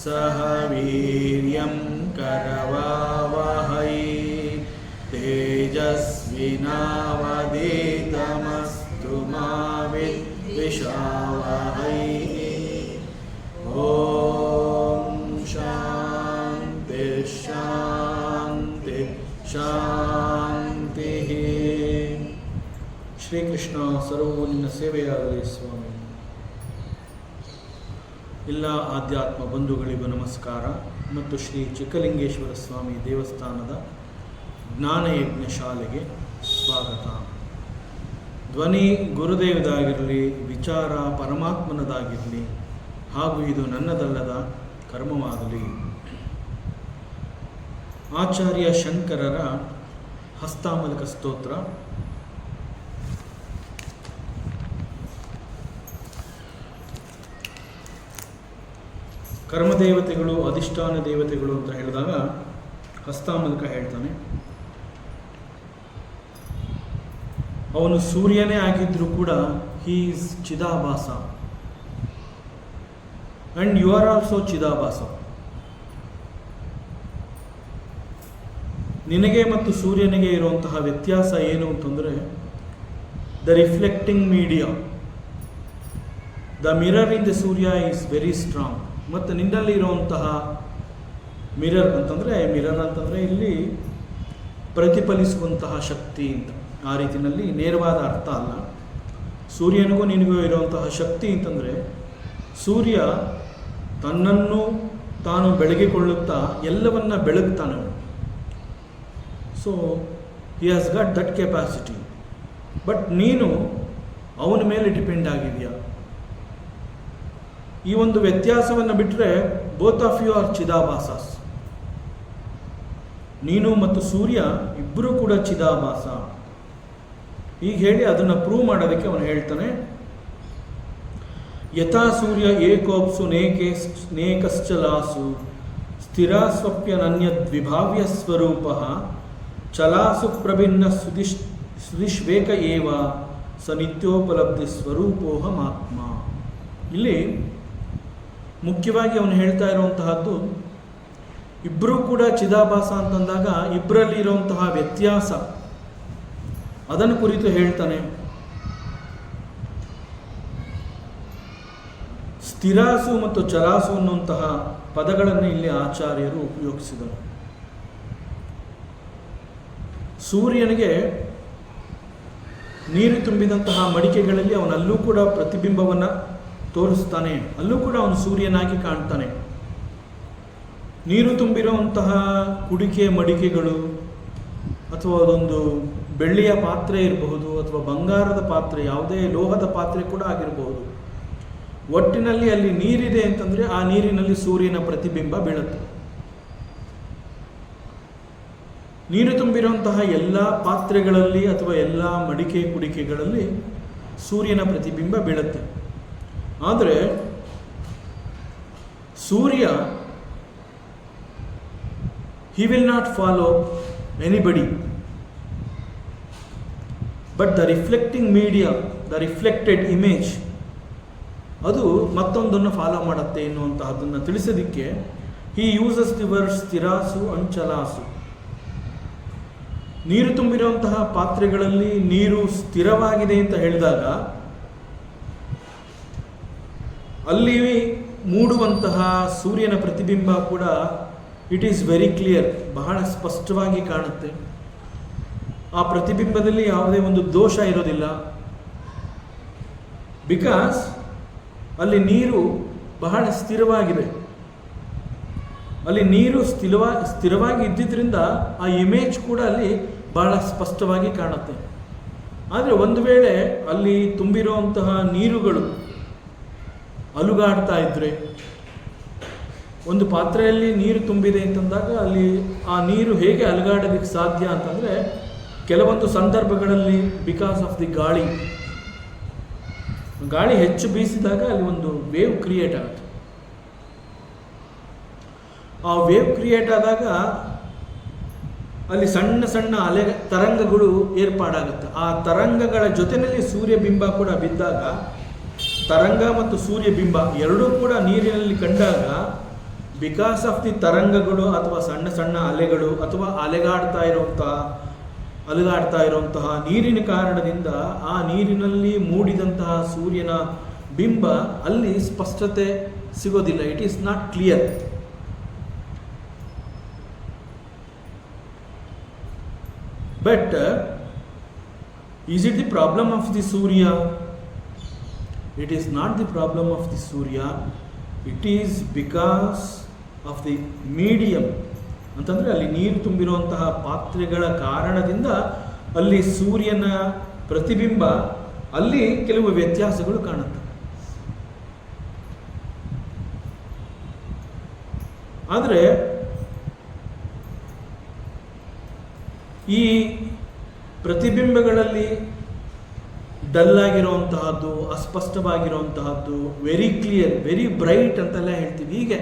ಸಹ ವೀರ್ಯಂ ಕರವಾವಹೈ ತೇಜಸ್ವಿನಾವಧೀತಮಸ್ತು ಮಾ ವಿದ್ವಿಷಾವಹೈ. ಓಂ ಶಾಂತಿ ಶಾಂತಿ ಶಾಂತಿ. ಶ್ರೀಕೃಷ್ಣ ಸರ್ವವು ನಿನ್ನ ಸೇವೆಯಾಗಲಿ ಸ್ವಾಮಿ. ಎಲ್ಲ ಆಧ್ಯಾತ್ಮ ಬಂಧುಗಳಿಗೂ ನಮಸ್ಕಾರ ಮತ್ತು ಶ್ರೀ ಚಿಕ್ಕಲಿಂಗೇಶ್ವರ ಸ್ವಾಮಿ ದೇವಸ್ಥಾನದ ಜ್ಞಾನಯಜ್ಞ ಶಾಲೆಗೆ ಸ್ವಾಗತ. ಧ್ವನಿ ಗುರುದೇವದಾಗಿರಲಿ, ವಿಚಾರ ಪರಮಾತ್ಮನದಾಗಿರಲಿ, ಹಾಗೂ ಇದು ನನ್ನದಲ್ಲದ ಕರ್ಮವಾಗಲಿ. ಆಚಾರ್ಯ ಶಂಕರರ ಹಸ್ತಾಮಲಕ ಸ್ತೋತ್ರ. ಕರ್ಮದೇವತೆಗಳು, ಅಧಿಷ್ಠಾನ ದೇವತೆಗಳು ಅಂತ ಹೇಳಿದಾಗ ಹಸ್ತಾಮಲಕ ಹೇಳ್ತಾನೆ. ಅವನು ಸೂರ್ಯನೇ ಆಗಿದ್ರೂ ಕೂಡ ಹಿ ಈಸ್ ಚಿದಾಭಾಸ ಅಂಡ್ ಯು ಆರ್ ಆಲ್ಸೋ ಚಿದಾಭಾಸ. ನಿನಗೆ ಮತ್ತು ಸೂರ್ಯನಿಗೆ ಇರುವಂತಹ ವ್ಯತ್ಯಾಸ ಏನು ಅಂತಂದರೆ, the reflecting media, the mirror in the Surya is very strong. ಮತ್ತು ನಿನ್ನಲ್ಲಿ ಇರುವಂತಹ ಮಿರರ್ ಅಂತಂದರೆ ಇಲ್ಲಿ ಪ್ರತಿಫಲಿಸುವಂತಹ ಶಕ್ತಿ ಅಂತ, ಆ ರೀತಿಯಲ್ಲಿ ನೇರವಾದ ಅರ್ಥ ಅಲ್ಲ. ಸೂರ್ಯನಿಗೂ ನಿನಗೂ ಇರುವಂತಹ ಶಕ್ತಿ ಅಂತಂದರೆ, ಸೂರ್ಯ ತನ್ನನ್ನು ತಾನು ಬೆಳಗಿಕೊಳ್ಳುತ್ತಾ ಎಲ್ಲವನ್ನ ಬೆಳಗ್ತಾನೆ. So he has got that capacity. But ನೀನು ಅವನ ಮೇಲೆ ಡಿಪೆಂಡ್ ಆಗಿದೆಯಾ? ಈ ಒಂದು ವ್ಯತ್ಯಾಸವನ್ನು ಬಿಟ್ಟರೆ ಬೋತ್ ಆಫ್ ಯು ಆರ್ ಚಿದಾಭಾಸಸ್. ನೀನು ಮತ್ತು ಸೂರ್ಯ ಇಬ್ಬರೂ ಕೂಡ ಚಿದಾಭಾಸ. ಈಗ ಹೇಳಿ ಅದನ್ನು ಪ್ರೂವ್ ಮಾಡೋದಕ್ಕೆ ಅವನು ಹೇಳ್ತಾನೆ, ಯಥಾ ಸೂರ್ಯ ಏಕೋಪ್ಸು ನೇಕಶ್ಚಲಾಸು ಸ್ಥಿರಾಸ್ವಪ್ಯನನ್ಯದ್ವಿಭಾವ್ಯ ಸ್ವರೂಪ ಚಲಾಸು ಪ್ರಭಿನ್ನ ಸುದಿಶ್ವೇಕ ಏವ ಸ ನಿತ್ಯೋಪಲಬ್ಧಿ ಸ್ವರೂಪೋಹಮಾತ್ಮ. ಇಲ್ಲಿ ಮುಖ್ಯವಾಗಿ ಅವನು ಹೇಳ್ತಾ ಇರುವಂತಹದ್ದು, ಇಬ್ಬರೂ ಕೂಡ ಚಿದಾಭಾಸ ಅಂತಂದಾಗ ಇಬ್ಬರಲ್ಲಿ ಇರುವಂತಹ ವ್ಯತ್ಯಾಸ, ಅದನ್ನು ಕುರಿತು ಹೇಳ್ತಾನೆ. ಸ್ಥಿರಾಸು ಮತ್ತು ಚಲಾಸು ಅನ್ನುವಂತಹ ಪದಗಳನ್ನು ಇಲ್ಲಿ ಆಚಾರ್ಯರು ಉಪಯೋಗಿಸಿದರು. ಸೂರ್ಯನಿಗೆ ನೀರು ತುಂಬಿದಂತಹ ಮಡಿಕೆಗಳಲ್ಲಿ ಅವನಲ್ಲೂ ಕೂಡ ಪ್ರತಿಬಿಂಬವನ್ನು ತೋರಿಸ್ತಾನೆ, ಅಲ್ಲೂ ಕೂಡ ಅವನು ಸೂರ್ಯನಾಗಿ ಕಾಣ್ತಾನೆ. ನೀರು ತುಂಬಿರುವಂತಹ ಕುಡಿಕೆ ಮಡಿಕೆಗಳು, ಅಥವಾ ಅದೊಂದು ಬೆಳ್ಳಿಯ ಪಾತ್ರೆ ಇರಬಹುದು, ಅಥವಾ ಬಂಗಾರದ ಪಾತ್ರೆ, ಯಾವುದೇ ಲೋಹದ ಪಾತ್ರೆ ಕೂಡ ಆಗಿರಬಹುದು. ಒಟ್ಟಿನಲ್ಲಿ ಅಲ್ಲಿ ನೀರಿದೆ ಅಂತಂದರೆ ಆ ನೀರಿನಲ್ಲಿ ಸೂರ್ಯನ ಪ್ರತಿಬಿಂಬ ಬೀಳುತ್ತೆ. ನೀರು ತುಂಬಿರುವಂತಹ ಎಲ್ಲ ಪಾತ್ರೆಗಳಲ್ಲಿ ಅಥವಾ ಎಲ್ಲ ಮಡಿಕೆ ಕುಡಿಕೆಗಳಲ್ಲಿ ಸೂರ್ಯನ ಪ್ರತಿಬಿಂಬ ಬೀಳುತ್ತೆ. ಆದರೆ ಸೂರ್ಯ he will not follow anybody, but the reflecting media, the reflected image, ಅದು ಮತ್ತೊಂದನ್ನು ಫಾಲೋ ಮಾಡುತ್ತೆ ಎನ್ನುವಂತಹದ್ದನ್ನು ತಿಳಿಸೋದಕ್ಕೆ he uses the word ಸ್ಥಿರಾಸು ಅಂಡ್ ಚಲಾಸು. ನೀರು ತುಂಬಿರುವಂತಹ ಪಾತ್ರೆಗಳಲ್ಲಿ ನೀರು ಸ್ಥಿರವಾಗಿದೆ ಅಂತ ಹೇಳಿದಾಗ ಅಲ್ಲಿ ಮೂಡುವಂತಹ ಸೂರ್ಯನ ಪ್ರತಿಬಿಂಬ ಕೂಡ ಇಟ್ ಈಸ್ ವೆರಿ ಕ್ಲಿಯರ್, ಬಹಳ ಸ್ಪಷ್ಟವಾಗಿ ಕಾಣುತ್ತೆ. ಆ ಪ್ರತಿಬಿಂಬದಲ್ಲಿ ಯಾವುದೇ ಒಂದು ದೋಷ ಇರೋದಿಲ್ಲ. ಬಿಕಾಸ್ ಅಲ್ಲಿ ನೀರು ಬಹಳ ಸ್ಥಿರವಾಗಿದೆ. ಅಲ್ಲಿ ನೀರು ಸ್ಥಿರವಾಗಿ ಇದ್ದಿದ್ದರಿಂದ ಆ ಇಮೇಜ್ ಕೂಡ ಅಲ್ಲಿ ಬಹಳ ಸ್ಪಷ್ಟವಾಗಿ ಕಾಣುತ್ತೆ. ಆದರೆ ಒಂದು ವೇಳೆ ಅಲ್ಲಿ ತುಂಬಿರುವಂತಹ ನೀರುಗಳು ಅಲುಗಾಡ್ತಾ ಇದ್ರೆ, ಒಂದು ಪಾತ್ರೆಯಲ್ಲಿ ನೀರು ತುಂಬಿದೆ ಅಂತಂದಾಗ ಅಲ್ಲಿ ಆ ನೀರು ಹೇಗೆ ಅಲುಗಾಡೋದಕ್ಕೆ ಸಾಧ್ಯ ಅಂತಂದರೆ, ಕೆಲವೊಂದು ಸಂದರ್ಭಗಳಲ್ಲಿ ಬಿಕಾಸ್ ಆಫ್ ದಿ ಗಾಳಿ ಹೆಚ್ಚು ಬೀಸಿದಾಗ ಅಲ್ಲಿ ಒಂದು ವೇವ್ ಕ್ರಿಯೇಟ್ ಆಗುತ್ತೆ. ಆ ವೇವ್ ಕ್ರಿಯೇಟ್ ಆದಾಗ ಅಲ್ಲಿ ಸಣ್ಣ ಸಣ್ಣ ತರಂಗಗಳು ಏರ್ಪಾಡಾಗುತ್ತೆ. ಆ ತರಂಗಗಳ ಜೊತೆಯಲ್ಲಿ ಸೂರ್ಯಬಿಂಬ ಕೂಡ ಬಿದ್ದಾಗ, ತರಂಗ ಮತ್ತು ಸೂರ್ಯಬಿಂಬ ಎರಡೂ ಕೂಡ ನೀರಿನಲ್ಲಿ ಕಂಡಾಗ ಬಿಕಾಸ್ ಆಫ್ ದಿ ತರಂಗಗಳು ಅಥವಾ ಸಣ್ಣ ಸಣ್ಣ ಅಲೆಗಳು ಅಥವಾ ಅಲೆದಾಡ್ತಾ ಇರುವಂತಹ ನೀರಿನ ಕಾರಣದಿಂದ ಆ ನೀರಿನಲ್ಲಿ ಮೂಡಿದಂತಹ ಸೂರ್ಯನ ಬಿಂಬ ಅಲ್ಲಿ ಸ್ಪಷ್ಟತೆ ಸಿಗೋದಿಲ್ಲ. It is not clear. But is it the problem of the Surya? It is not the problem of the Surya. It is because of the medium. ಅಂತಂದರೆ ಅಲ್ಲಿ ನೀರು ತುಂಬಿರುವಂತಹ ಪಾತ್ರೆಗಳ ಕಾರಣದಿಂದ ಅಲ್ಲಿ ಸೂರ್ಯನ ಪ್ರತಿಬಿಂಬ ಅಲ್ಲಿ ಕೆಲವು ವ್ಯತ್ಯಾಸಗಳು ಕಾಣುತ್ತೆ. ಆದರೆ ಈ ಪ್ರತಿಬಿಂಬಗಳಲ್ಲಿ ಡಲ್ ಆಗಿರುವಂತಹದ್ದು, ಅಸ್ಪಷ್ಟವಾಗಿರುವಂತಹದ್ದು, ವೆರಿ ಕ್ಲಿಯರ್, ವೆರಿ ಬ್ರೈಟ್ ಅಂತೆಲ್ಲ ಹೇಳ್ತೀವಿ. ಹೀಗೆ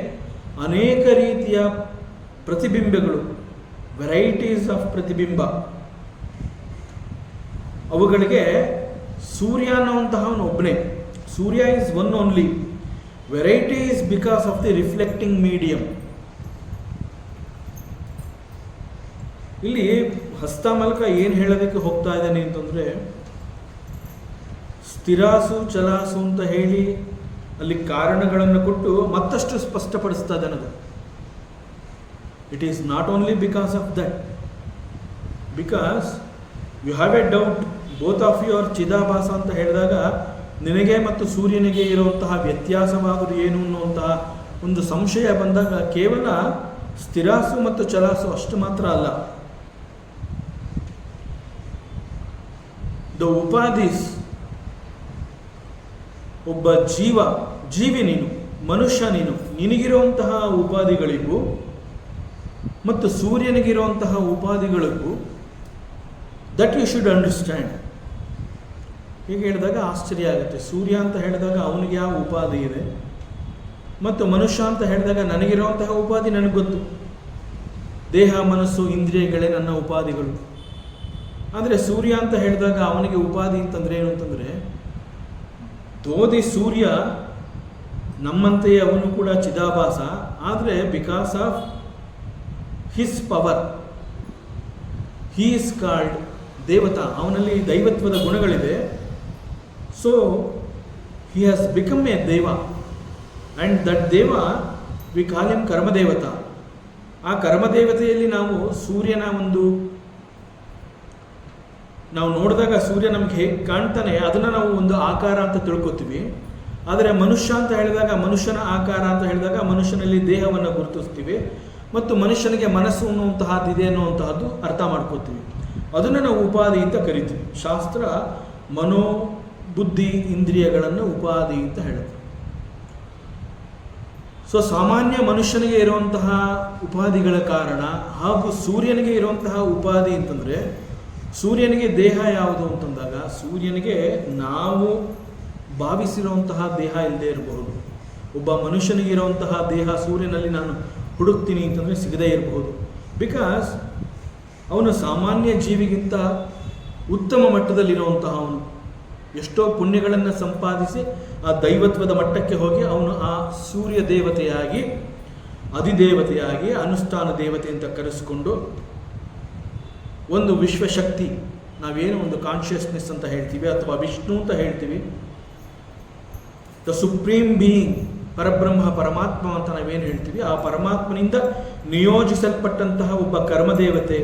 ಅನೇಕ ರೀತಿಯ ಪ್ರತಿಬಿಂಬಗಳು, ವೆರೈಟೀಸ್ ಆಫ್ ಪ್ರತಿಬಿಂಬ, ಅವುಗಳಿಗೆ ಸೂರ್ಯ ಅನ್ನುವಂತಹವನು ಒಬ್ಬನೇ. Surya is one only. Variety is because of the reflecting medium. ಇಲ್ಲಿ ಹಸ್ತಮಲಕ ಏನು ಹೇಳೋದಕ್ಕೆ ಹೋಗ್ತಾ ಇದ್ದಾನೆ ಅಂತಂದರೆ, ಸ್ಥಿರಾಸು ಚಲಾಸು ಅಂತ ಹೇಳಿ ಅಲ್ಲಿ ಕಾರಣಗಳನ್ನು ಕೊಟ್ಟು ಮತ್ತಷ್ಟು ಸ್ಪಷ್ಟಪಡಿಸ್ತಾ ಇದ್ದಾನದು. It is not only because of that. Because you have a doubt both of you are ಚಿದಾಭಾಸ ಅಂತ ಹೇಳಿದಾಗ ನಿನಗೆ ಮತ್ತು ಸೂರ್ಯನಿಗೆ ಇರುವಂತಹ ವ್ಯತ್ಯಾಸವಾಗುವುದು ಏನು ಅನ್ನುವಂತಹ ಒಂದು ಸಂಶಯ ಬಂದಾಗ ಕೇವಲ ಸ್ಥಿರಾಸು ಮತ್ತು ಚಲಾಸು ಅಷ್ಟು ಮಾತ್ರ ಅಲ್ಲ. ದ ಉಪಾಧೀಸ್, ಒಬ್ಬ ಜೀವಿ ನೀನು, ಮನುಷ್ಯ ನೀನು, ನಿನಗಿರುವಂತಹ ಉಪಾಧಿಗಳಿಗೂ ಮತ್ತು ಸೂರ್ಯನಿಗಿರುವಂತಹ ಉಪಾಧಿಗಳಿಗೂ ದಟ್ ಯು ಶುಡ್ ಅಂಡರ್ಸ್ಟ್ಯಾಂಡ್. ಹೀಗೆ ಹೇಳಿದಾಗ ಆಶ್ಚರ್ಯ ಆಗುತ್ತೆ. ಸೂರ್ಯ ಅಂತ ಹೇಳಿದಾಗ ಅವನಿಗೆ ಯಾವ ಉಪಾಧಿ ಇದೆ, ಮತ್ತು ಮನುಷ್ಯ ಅಂತ ಹೇಳಿದಾಗ ನನಗಿರುವಂತಹ ಉಪಾಧಿ ನನಗೆ ಗೊತ್ತು. ದೇಹ, ಮನಸ್ಸು, ಇಂದ್ರಿಯಗಳೇ ನನ್ನ ಉಪಾಧಿಗಳು. ಆದರೆ ಸೂರ್ಯ ಅಂತ ಹೇಳಿದಾಗ ಅವನಿಗೆ ಉಪಾಧಿ ಅಂತಂದರೆ ಏನು ಅಂತಂದರೆ, ತೋದಿ ಸೂರ್ಯ ನಮ್ಮಂತೆಯೇ ಅವನು ಕೂಡ ಚಿದಾಭಾಸ. ಆದರೆ because of his power he is called ದೇವತಾ. ಅವನಲ್ಲಿ ದೈವತ್ವದ ಗುಣಗಳಿದೆ. So he has become a ದೇವ, ಆ್ಯಂಡ್ ದಟ್ ದೇವ ವಿ ಕಾಲ್ ಹಿಮ್ ಕರ್ಮದೇವತಾ. ಆ ಕರ್ಮದೇವತೆಯಲ್ಲಿ ನಾವು ಸೂರ್ಯನ ನಾವು ನೋಡಿದಾಗ ಸೂರ್ಯ ನಮಗೆ ಹೇಗೆ ಕಾಣ್ತಾನೆ ಅದನ್ನು ನಾವು ಒಂದು ಆಕಾರ ಅಂತ ತಿಳ್ಕೊತೀವಿ. ಆದರೆ ಮನುಷ್ಯ ಅಂತ ಹೇಳಿದಾಗ, ಮನುಷ್ಯನ ಆಕಾರ ಅಂತ ಹೇಳಿದಾಗ ಮನುಷ್ಯನಲ್ಲಿ ದೇಹವನ್ನು ಗುರುತಿಸ್ತೀವಿ ಮತ್ತು ಮನುಷ್ಯನಿಗೆ ಮನಸ್ಸು ಅನ್ನುವಂತಹದ್ದಿದೆ ಅನ್ನುವಂತಹದ್ದು ಅರ್ಥ ಮಾಡ್ಕೋತೀವಿ. ಅದನ್ನು ನಾವು ಉಪಾಧಿ ಅಂತ ಕರಿತೀವಿ. ಶಾಸ್ತ್ರ ಮನೋ, ಬುದ್ಧಿ, ಇಂದ್ರಿಯಗಳನ್ನು ಉಪಾಧಿ ಅಂತ ಹೇಳುತ್ತೆ. ಸೊ ಸಾಮಾನ್ಯ ಮನುಷ್ಯನಿಗೆ ಇರುವಂತಹ ಉಪಾಧಿಗಳ ಕಾರಣ ಹಾಗೂ ಸೂರ್ಯನಿಗೆ ಇರುವಂತಹ ಉಪಾಧಿ ಅಂತಂದರೆ, ಸೂರ್ಯನಿಗೆ ದೇಹ ಯಾವುದು ಅಂತಂದಾಗ ಸೂರ್ಯನಿಗೆ ನಾವು ಭಾವಿಸಿರುವಂತಹ ದೇಹ ಇಲ್ಲದೆ ಇರಬಹುದು. ಒಬ್ಬ ಮನುಷ್ಯನಿಗೆ ಇರುವಂತಹ ದೇಹ ಸೂರ್ಯನಲ್ಲಿ ನಾನು ಹುಡುಕ್ತೀನಿ ಅಂತಂದರೆ ಸಿಗದೇ ಇರಬಹುದು. ಬಿಕಾಸ್ ಅವನು ಸಾಮಾನ್ಯ ಜೀವಿಗಿಂತ ಉತ್ತಮ ಮಟ್ಟದಲ್ಲಿರುವಂತಹ ಅವನು ಎಷ್ಟೋ ಪುಣ್ಯಗಳನ್ನು ಸಂಪಾದಿಸಿ ಆ ದೈವತ್ವದ ಮಟ್ಟಕ್ಕೆ ಹೋಗಿ ಅವನು ಆ ಸೂರ್ಯ ದೇವತೆಯಾಗಿ, ಅಧಿದೇವತೆಯಾಗಿ, ಅನುಷ್ಠಾನ ದೇವತೆ ಅಂತ ಕರೆಸಿಕೊಂಡು ಒಂದು ವಿಶ್ವಶಕ್ತಿ, ನಾವೇನು ಒಂದು ಕಾನ್ಷಿಯಸ್ನೆಸ್ ಅಂತ ಹೇಳ್ತೀವಿ ಅಥವಾ ವಿಷ್ಣು ಅಂತ ಹೇಳ್ತೀವಿ, ದ ಸುಪ್ರೀಂ ಬೀಯಿಂಗ್, ಪರಬ್ರಹ್ಮ, ಪರಮಾತ್ಮ ಅಂತ ನಾವೇನು ಹೇಳ್ತೀವಿ, ಆ ಪರಮಾತ್ಮನಿಂದ ನಿಯೋಜಿಸಲ್ಪಟ್ಟಂತಹ ಒಬ್ಬ ಕರ್ಮದೇವತೆ.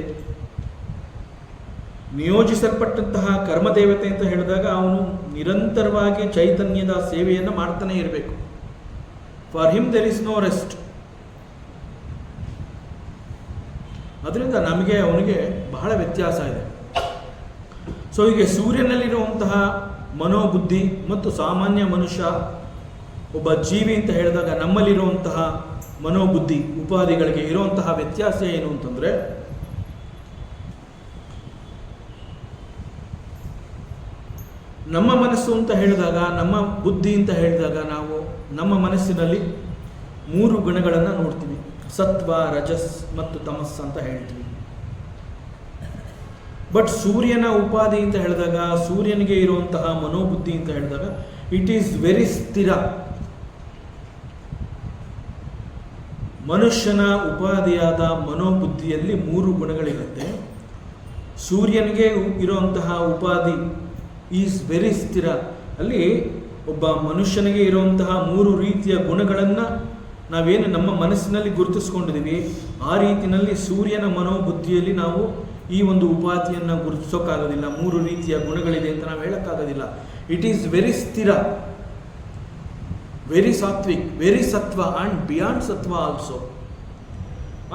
ನಿಯೋಜಿಸಲ್ಪಟ್ಟಂತಹ ಕರ್ಮದೇವತೆ ಅಂತ ಹೇಳಿದಾಗ ಅವನು ನಿರಂತರವಾಗಿ ಚೈತನ್ಯದ ಸೇವೆಯನ್ನು ಮಾಡ್ತಾನೆ ಇರಬೇಕು. For him there is no rest. ಅದರಿಂದ ನಮಗೆ ಅವನಿಗೆ ಬಹಳ ವ್ಯತ್ಯಾಸ ಇದೆ. ಸೊ ಹೀಗೆ ಸೂರ್ಯನಲ್ಲಿರುವಂತಹ ಮನೋಬುದ್ಧಿ ಮತ್ತು ಸಾಮಾನ್ಯ ಮನುಷ್ಯ, ಒಬ್ಬ ಜೀವಿ ಅಂತ ಹೇಳಿದಾಗ ನಮ್ಮಲ್ಲಿರುವಂತಹ ಮನೋಬುದ್ಧಿ ಉಪಾಧಿಗಳಿಗೆ ಇರುವಂತಹ ವ್ಯತ್ಯಾಸ ಏನು ಅಂತಂದರೆ, ನಮ್ಮ ಮನಸ್ಸು ಅಂತ ಹೇಳಿದಾಗ, ನಮ್ಮ ಬುದ್ಧಿ ಅಂತ ಹೇಳಿದಾಗ ನಾವು ನಮ್ಮ ಮನಸ್ಸಿನಲ್ಲಿ 3 ಗುಣಗಳನ್ನು ನೋಡ್ತೀವಿ. ಸತ್ವ, ರಜಸ್ ಮತ್ತು ತಮಸ್ ಅಂತ ಹೇಳ್ತೀವಿ. ಬಟ್ ಸೂರ್ಯನ ಉಪಾಧಿ ಅಂತ ಹೇಳಿದಾಗ, ಸೂರ್ಯನಿಗೆ ಇರುವಂತಹ ಮನೋಬುದ್ಧಿ ಅಂತ ಹೇಳಿದಾಗ ಇಟ್ ಈಸ್ ವೆರಿ ಸ್ಥಿರ. ಮನುಷ್ಯನ ಉಪಾಧಿಯಾದ ಮನೋಬುದ್ಧಿಯಲ್ಲಿ 3 ಗುಣಗಳಿರುತ್ತೆ. ಸೂರ್ಯನಿಗೆ ಇರುವಂತಹ ಉಪಾಧಿ ಈಸ್ ವೆರಿ ಸ್ಥಿರ. ಅಲ್ಲಿ ಒಬ್ಬ ಮನುಷ್ಯನಿಗೆ ಇರುವಂತಹ 3 ರೀತಿಯ ಗುಣಗಳನ್ನು ನಾವೇನು ನಮ್ಮ ಮನಸ್ಸಿನಲ್ಲಿ ಗುರುತಿಸ್ಕೊಂಡಿದ್ದೀವಿ, ಆ ರೀತಿಯಲ್ಲಿ ಸೂರ್ಯನ ಮನೋಬುದ್ಧಿಯಲ್ಲಿ ನಾವು ಈ ಒಂದು ಉಪಾಧಿಯನ್ನು ಗುರುತಿಸೋಕ್ಕಾಗೋದಿಲ್ಲ. 3 ರೀತಿಯ ಗುಣಗಳಿದೆ ಅಂತ ನಾವು ಹೇಳೋಕ್ಕಾಗೋದಿಲ್ಲ. ಇಟ್ ಈಸ್ ವೆರಿ ಸ್ಥಿರ, ವೆರಿ ಸಾತ್ವಿಕ್, ವೆರಿ ಸತ್ವ ಆ್ಯಂಡ್ ಬಿಯಾಂಡ್ ಸತ್ವ ಆಲ್ಸೋ.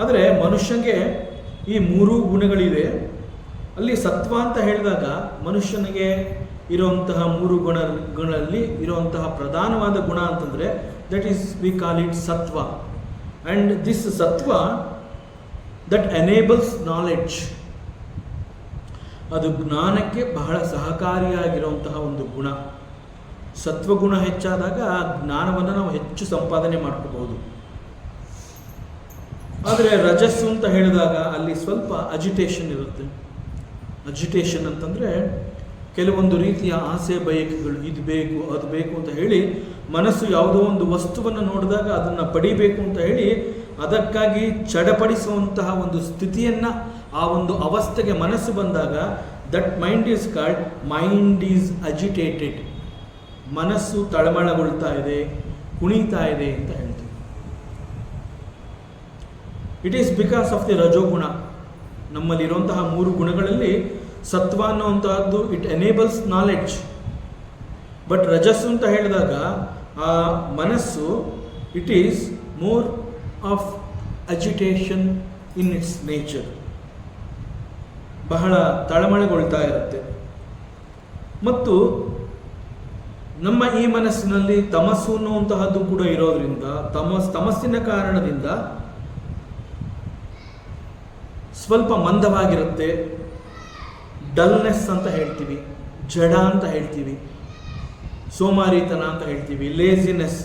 ಆದರೆ ಮನುಷ್ಯನಿಗೆ ಈ 3 ಗುಣಗಳಿವೆ. ಅಲ್ಲಿ ಸತ್ವ ಅಂತ ಹೇಳಿದಾಗ ಮನುಷ್ಯನಿಗೆ ಇರುವಂತಹ 3 ಗುಣಗಳಲ್ಲಿ ಇರುವಂತಹ ಪ್ರಧಾನವಾದ ಗುಣ ಅಂತಂದರೆ that is we call it ಸತ್ವ. ಆ್ಯಂಡ್ ದಿಸ್ ಸತ್ವ ದಟ್ ಎನೇಬಲ್ಸ್ ನಾಲೆಡ್ಜ್, ಅದು ಜ್ಞಾನಕ್ಕೆ ಬಹಳ ಸಹಕಾರಿಯಾಗಿರುವಂತಹ ಒಂದು ಗುಣ. ಸತ್ವಗುಣ ಹೆಚ್ಚಾದಾಗ ಆ ಜ್ಞಾನವನ್ನು ನಾವು ಹೆಚ್ಚು ಸಂಪಾದನೆ ಮಾಡ್ಕೋಬಹುದು. ಆದರೆ ರಜಸ್ಸು ಅಂತ ಹೇಳಿದಾಗ ಅಲ್ಲಿ ಸ್ವಲ್ಪ ಅಜಿಟೇಷನ್ ಇರುತ್ತೆ. ಅಜಿಟೇಷನ್ ಅಂತಂದರೆ ಕೆಲವೊಂದು ರೀತಿಯ ಆಸೆ ಬಯಕೆಗಳು, ಇದು ಬೇಕು ಅದು ಬೇಕು ಅಂತ ಹೇಳಿ ಮನಸ್ಸು ಯಾವುದೋ ಒಂದು ವಸ್ತುವನ್ನು ನೋಡಿದಾಗ ಅದನ್ನು ಪಡಿಬೇಕು ಅಂತ ಹೇಳಿ ಅದಕ್ಕಾಗಿ ಚಡಪಡಿಸುವಂತಹ ಒಂದು ಸ್ಥಿತಿಯನ್ನು, ಆ ಒಂದು ಅವಸ್ಥೆಗೆ ಮನಸ್ಸು ಬಂದಾಗ that mind is called mind is agitated. ಮನಸ್ಸು ತಳಮಳಗೊಳ್ತಾ ಇದೆ, ಕುಣಿತಾ ಇದೆ ಅಂತ ಹೇಳ್ತೀವಿ. It is because of the ರಜೋಗುಣ. ನಮ್ಮಲ್ಲಿರುವಂತಹ 3 ಗುಣಗಳಲ್ಲಿ ಸತ್ವ ಅನ್ನುವಂತಹದ್ದು ಇಟ್ ಎನೇಬಲ್ಸ್ ನಾಲೆಡ್ಜ್. ಬಟ್ ರಜಸ್ಸು ಅಂತ ಹೇಳಿದಾಗ ಆ ಮನಸ್ಸು it is more of agitation in its nature, ಬಹಳ ತಳಮಳಗೊಳ್ತಾ ಇರುತ್ತೆ. ಮತ್ತು ನಮ್ಮ ಈ ಮನಸ್ಸಿನಲ್ಲಿ ತಮಸ್ಸು ಅನ್ನುವಂತಹದ್ದು ಕೂಡ ಇರೋದ್ರಿಂದ ತಮಸ್ಸಿನ ಕಾರಣದಿಂದ ಸ್ವಲ್ಪ ಮಂದವಾಗಿರುತ್ತೆ. ಡಲ್ನೆಸ್ ಅಂತ ಹೇಳ್ತೀವಿ, ಜಡ ಅಂತ ಹೇಳ್ತೀವಿ, ಸೋಮಾರಿತನ ಅಂತ ಹೇಳ್ತೀವಿ, ಲೇಜಿನೆಸ್,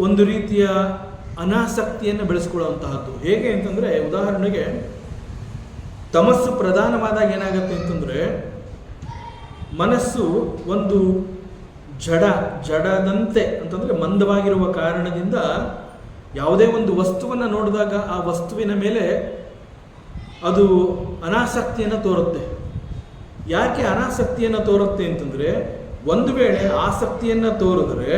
ಒಂದು ರೀತಿಯ ಅನಾಸಕ್ತಿಯನ್ನು ಬೆಳೆಸ್ಕೊಳ್ಳುವಂತಹದ್ದು. ಹೇಗೆ ಅಂತಂದರೆ, ಉದಾಹರಣೆಗೆ ತಮಸ್ಸು ಪ್ರಧಾನವಾದಾಗ ಏನಾಗುತ್ತೆ ಅಂತಂದರೆ ಮನಸ್ಸು ಒಂದು ಜಡದಂತೆ ಅಂತಂದರೆ ಮಂದವಾಗಿರುವ ಕಾರಣದಿಂದ ಯಾವುದೇ ಒಂದು ವಸ್ತುವನ್ನು ನೋಡಿದಾಗ ಆ ವಸ್ತುವಿನ ಮೇಲೆ ಅದು ಅನಾಸಕ್ತಿಯನ್ನು ತೋರುತ್ತೆ. ಯಾಕೆ ಅನಾಸಕ್ತಿಯನ್ನು ತೋರುತ್ತೆ ಅಂತಂದರೆ, ಒಂದು ವೇಳೆ ಆಸಕ್ತಿಯನ್ನು ತೋರಿದ್ರೆ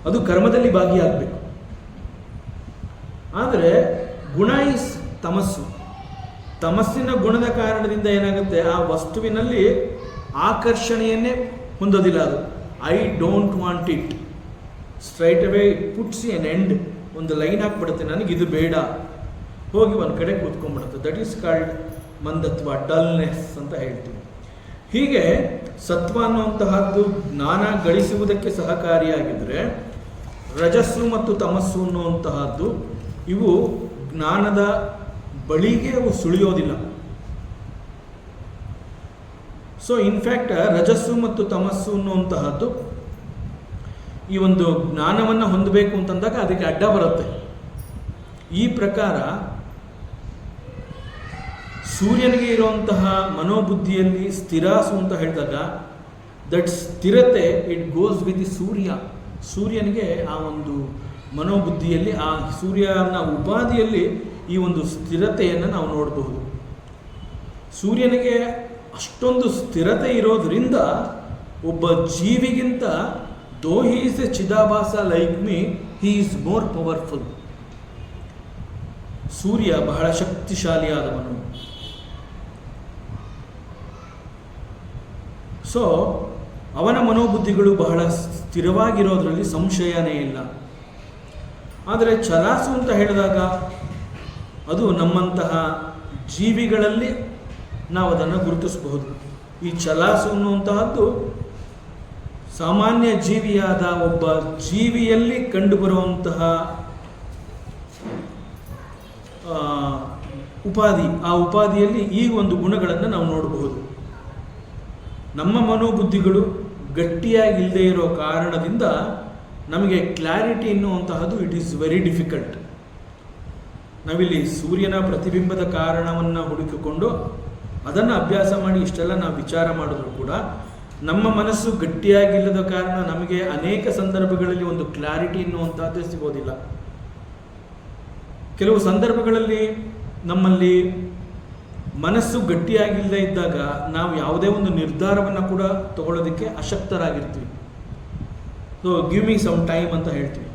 ಅದು ಕರ್ಮದಲ್ಲಿ ಭಾಗಿಯಾಗಬೇಕು. ಆದರೆ ಗುಣ ಈಸ್ ತಮಸ್ಸು. ತಮಸ್ಸಿನ ಗುಣದ ಕಾರಣದಿಂದ ಏನಾಗುತ್ತೆ, ಆ ವಸ್ತುವಿನಲ್ಲಿ ಆಕರ್ಷಣೆಯನ್ನೇ ಹೊಂದೋದಿಲ್ಲ. ಅದು I don't want it, straight away it puts N end, ಒಂದು ಲೈನ್ ಹಾಕ್ಬಿಡುತ್ತೆ, ನನಗಿದು ಬೇಡ, ಹೋಗಿ ಒಂದು ಕಡೆ ಕೂತ್ಕೊಂಡ್ಬಿಡುತ್ತೆ. ದಟ್ ಈಸ್ ಕಾಲ್ಡ್ ಮಂದತ್ವ, ಡಲ್ನೆಸ್ ಅಂತ ಹೇಳ್ತೀವಿ. ಹೀಗೆ ಸತ್ವ ಅನ್ನುವಂತಹದ್ದು ಜ್ಞಾನ ಗಳಿಸುವುದಕ್ಕೆ ಸಹಕಾರಿಯಾಗಿದ್ದರೆ, ರಜಸ್ಸು ಮತ್ತು ತಮಸ್ಸು ಅನ್ನುವಂತಹದ್ದು ಇವು ಜ್ಞಾನದ ಬಳಿಗೆ ಅವು ಸುಳಿಯೋದಿಲ್ಲ. ಸೊ ಇನ್ಫ್ಯಾಕ್ಟ್ ರಜಸ್ಸು ಮತ್ತು ತಮಸ್ಸು ಅನ್ನುವಂತಹದ್ದು ಈ ಒಂದು ಜ್ಞಾನವನ್ನು ಹೊಂದಬೇಕು ಅಂತಂದಾಗ ಅದಕ್ಕೆ ಅಡ್ಡ ಬರುತ್ತೆ. ಈ ಪ್ರಕಾರ ಸೂರ್ಯನಿಗೆ ಇರುವಂತಹ ಮನೋಬುದ್ಧಿಯಲ್ಲಿ ಸ್ಥಿರಾಸು ಅಂತ ಹೇಳಿದಾಗ ದಟ್ ಸ್ಥಿರತೆ ಇಟ್ ಗೋಸ್ ವಿತ್ ದಿ ಸೂರ್ಯ. ಸೂರ್ಯನಿಗೆ ಆ ಒಂದು ಮನೋಬುದ್ಧಿಯಲ್ಲಿ, ಆ ಸೂರ್ಯನ ಉಪಾಧಿಯಲ್ಲಿ ಈ ಒಂದು ಸ್ಥಿರತೆಯನ್ನು ನಾವು ನೋಡಬಹುದು. ಸೂರ್ಯನಿಗೆ ಅಷ್ಟೊಂದು ಸ್ಥಿರತೆ ಇರೋದ್ರಿಂದ ಒಬ್ಬ ಜೀವಿಗಿಂತ ದೋ ಹಿ ಈಸ್ ಎ ಚಿದಾಭಾಸ like me, he is more powerful. ಸೂರ್ಯ ಬಹಳ ಶಕ್ತಿಶಾಲಿಯಾದವನು. ಸೊ ಅವನ ಮನೋಬುದ್ಧಿಗಳು ಬಹಳ ಸ್ಥಿರವಾಗಿರೋದ್ರಲ್ಲಿ ಸಂಶಯನೇ ಇಲ್ಲ. ಆದರೆ ಛಲಾಸು ಅಂತ ಹೇಳಿದಾಗ ಅದು ನಮ್ಮಂತಹ ಜೀವಿಗಳಲ್ಲಿ ನಾವು ಅದನ್ನು ಗುರುತಿಸಬಹುದು. ಈ ಛಲಾಸು ಅನ್ನುವಂತಹದ್ದು ಸಾಮಾನ್ಯ ಜೀವಿಯಾದ ಒಬ್ಬ ಜೀವಿಯಲ್ಲಿ ಕಂಡುಬರುವಂತಹ ಉಪಾಧಿ. ಆ ಉಪಾಧಿಯಲ್ಲಿ ಈ ಒಂದು ಗುಣಗಳನ್ನು ನಾವು ನೋಡಬಹುದು. ನಮ್ಮ ಮನೋಬುದ್ಧಿಗಳು ಗಟ್ಟಿಯಾಗಿಲ್ಲದೆ ಇರೋ ಕಾರಣದಿಂದ ನಮಗೆ ಕ್ಲಾರಿಟಿ ಎನ್ನುವಂತಹದ್ದು ಇಟ್ ಈಸ್ ವೆರಿ ಡಿಫಿಕಲ್ಟ್. ನಾವಿಲ್ಲಿ ಸೂರ್ಯನ ಪ್ರತಿಬಿಂಬದ ಕಾರಣವನ್ನು ಹುಡುಕಿಕೊಂಡು ಅದನ್ನು ಅಭ್ಯಾಸ ಮಾಡಿ ಇಷ್ಟೆಲ್ಲ ನಾವು ವಿಚಾರ ಮಾಡಿದ್ರು ಕೂಡ ನಮ್ಮ ಮನಸ್ಸು ಗಟ್ಟಿಯಾಗಿಲ್ಲದ ಕಾರಣ ನಮಗೆ ಅನೇಕ ಸಂದರ್ಭಗಳಲ್ಲಿ ಒಂದು ಕ್ಲಾರಿಟಿ ಎನ್ನುವಂತಹದ್ದೇ ಸಿಗೋದಿಲ್ಲ. ಕೆಲವು ಸಂದರ್ಭಗಳಲ್ಲಿ ನಮ್ಮಲ್ಲಿ ಮನಸ್ಸು ಗಟ್ಟಿಯಾಗಿಲ್ಲದೆ ಇದ್ದಾಗ ನಾವು ಯಾವುದೇ ಒಂದು ನಿರ್ಧಾರವನ್ನು ಕೂಡ ತಗೊಳ್ಳೋದಕ್ಕೆ ಅಶಕ್ತರಾಗಿರ್ತೀವಿ. So give me some time ಅಂತ ಹೇಳ್ತೀವಿ.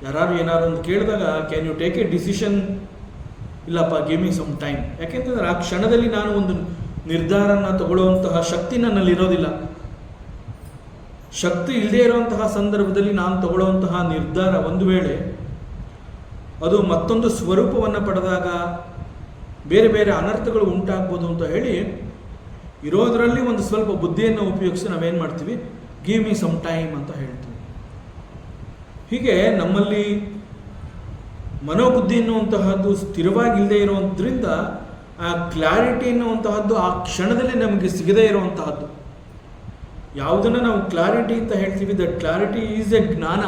ಯಾರು ಏನಾದ್ರು ಒಂದು ಕೇಳಿದಾಗ can you take a decision, ಇಲ್ಲಪ್ಪ ಗಿವ್ ಮೀ ಸಮ್ ಟೈಮ್. ಯಾಕೆಂತಂದ್ರೆ ಆ ಕ್ಷಣದಲ್ಲಿ ನಾನು ಒಂದು ನಿರ್ಧಾರನ ತಗೊಳ್ಳುವಂತಹ ಶಕ್ತಿ ನನ್ನಲ್ಲಿರೋದಿಲ್ಲ. ಶಕ್ತಿ ಇಲ್ಲದೇ ಇರುವಂತಹ ಸಂದರ್ಭದಲ್ಲಿ ನಾನು ತಗೊಳ್ಳುವಂತಹ ನಿರ್ಧಾರ ಒಂದು ವೇಳೆ ಅದು ಮತ್ತೊಂದು ಸ್ವರೂಪವನ್ನು ಪಡೆದಾಗ ಬೇರೆ ಬೇರೆ ಅನರ್ಥಗಳು ಉಂಟಾಗ್ಬೋದು ಅಂತ ಹೇಳಿ ಇರೋದರಲ್ಲಿ ಒಂದು ಸ್ವಲ್ಪ ಬುದ್ಧಿಯನ್ನು ಉಪಯೋಗಿಸಿ ನಾವೇನು ಮಾಡ್ತೀವಿ, ಗಿವ್ ಮೀ ಸಮ್ ಟೈಮ್ ಅಂತ ಹೇಳ್ತೀವಿ. ಹೀಗೆ ನಮ್ಮಲ್ಲಿ ಮನೋಬುದ್ಧಿ ಎನ್ನುವಂತಹದ್ದು ಸ್ಥಿರವಾಗಿಲ್ಲದೆ ಇರುವುದರಿಂದ ಆ ಕ್ಲಾರಿಟಿ ಎನ್ನುವಂತಹದ್ದು ಆ ಕ್ಷಣದಲ್ಲಿ ನಮಗೆ ಸಿಗದೇ ಇರುವಂತಹದ್ದು. ಯಾವುದನ್ನು ನಾವು ಕ್ಲಾರಿಟಿ ಅಂತ ಹೇಳ್ತೀವಿ, ದಟ್ ಕ್ಲಾರಿಟಿ ಈಸ್ ಎ ಜ್ಞಾನ.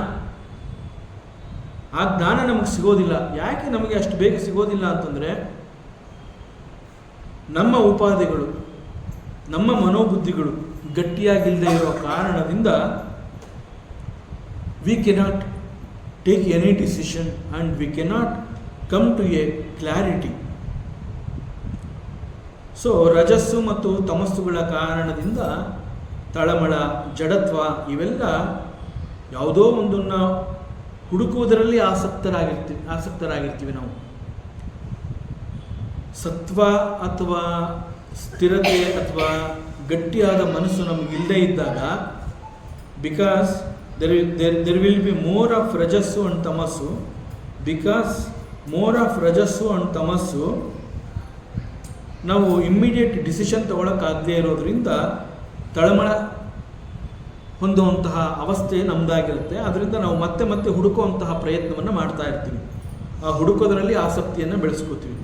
ಆ ಜ್ಞಾನ ನಮಗೆ ಸಿಗೋದಿಲ್ಲ. ಯಾಕೆ ನಮಗೆ ಅಷ್ಟು ಬೇಗ ಸಿಗೋದಿಲ್ಲ ಅಂತಂದರೆ, ನಮ್ಮ ಉಪಾಧಿಗಳು, ನಮ್ಮ ಮನೋಬುದ್ಧಿಗಳು ಗಟ್ಟಿಯಾಗಿಲ್ಲದೆ ಇರುವ ಕಾರಣದಿಂದ we cannot take any decision and we cannot come to a clarity. So ರಜಸ್ಸು ಮತ್ತು ತಮಸ್ಸುಗಳ ಕಾರಣದಿಂದ ತಳಮಳ, ಜಡತ್ವ ಇವೆಲ್ಲ ಯಾವುದೋ ಒಂದನ್ನು ಹುಡುಕುವುದರಲ್ಲಿ ಆಸಕ್ತರಾಗಿರ್ತೀವಿ ನಾವು. ಸತ್ವ ಅಥವಾ ಸ್ಥಿರತೆ ಅಥವಾ ಗಟ್ಟಿಯಾದ ಮನಸ್ಸು ನಮಗಿಲ್ಲದೆ ಇದ್ದಾಗ, because there will be more of rajassu and tamassu, because more of rajassu and tamassu ನಾವು ಇಮ್ಮಿಡಿಯೇಟ್ ಡಿಸಿಷನ್ ತಗೊಳ್ಳೋಕ್ಕಾಗದೇ ಇರೋದ್ರಿಂದ ತಳಮಳ ಹೊಂದುವಂತಹ ಅವಸ್ಥೆ ನಮ್ಮದಾಗಿರುತ್ತೆ. ಅದರಿಂದ ನಾವು ಮತ್ತೆ ಮತ್ತೆ ಹುಡುಕುವಂತಹ ಪ್ರಯತ್ನವನ್ನು ಮಾಡ್ತಾ ಇರ್ತೀವಿ. ಆ ಹುಡುಕೋದರಲ್ಲಿ ಆಸಕ್ತಿಯನ್ನು ಬೆಳೆಸ್ಕೋತೀವಿ.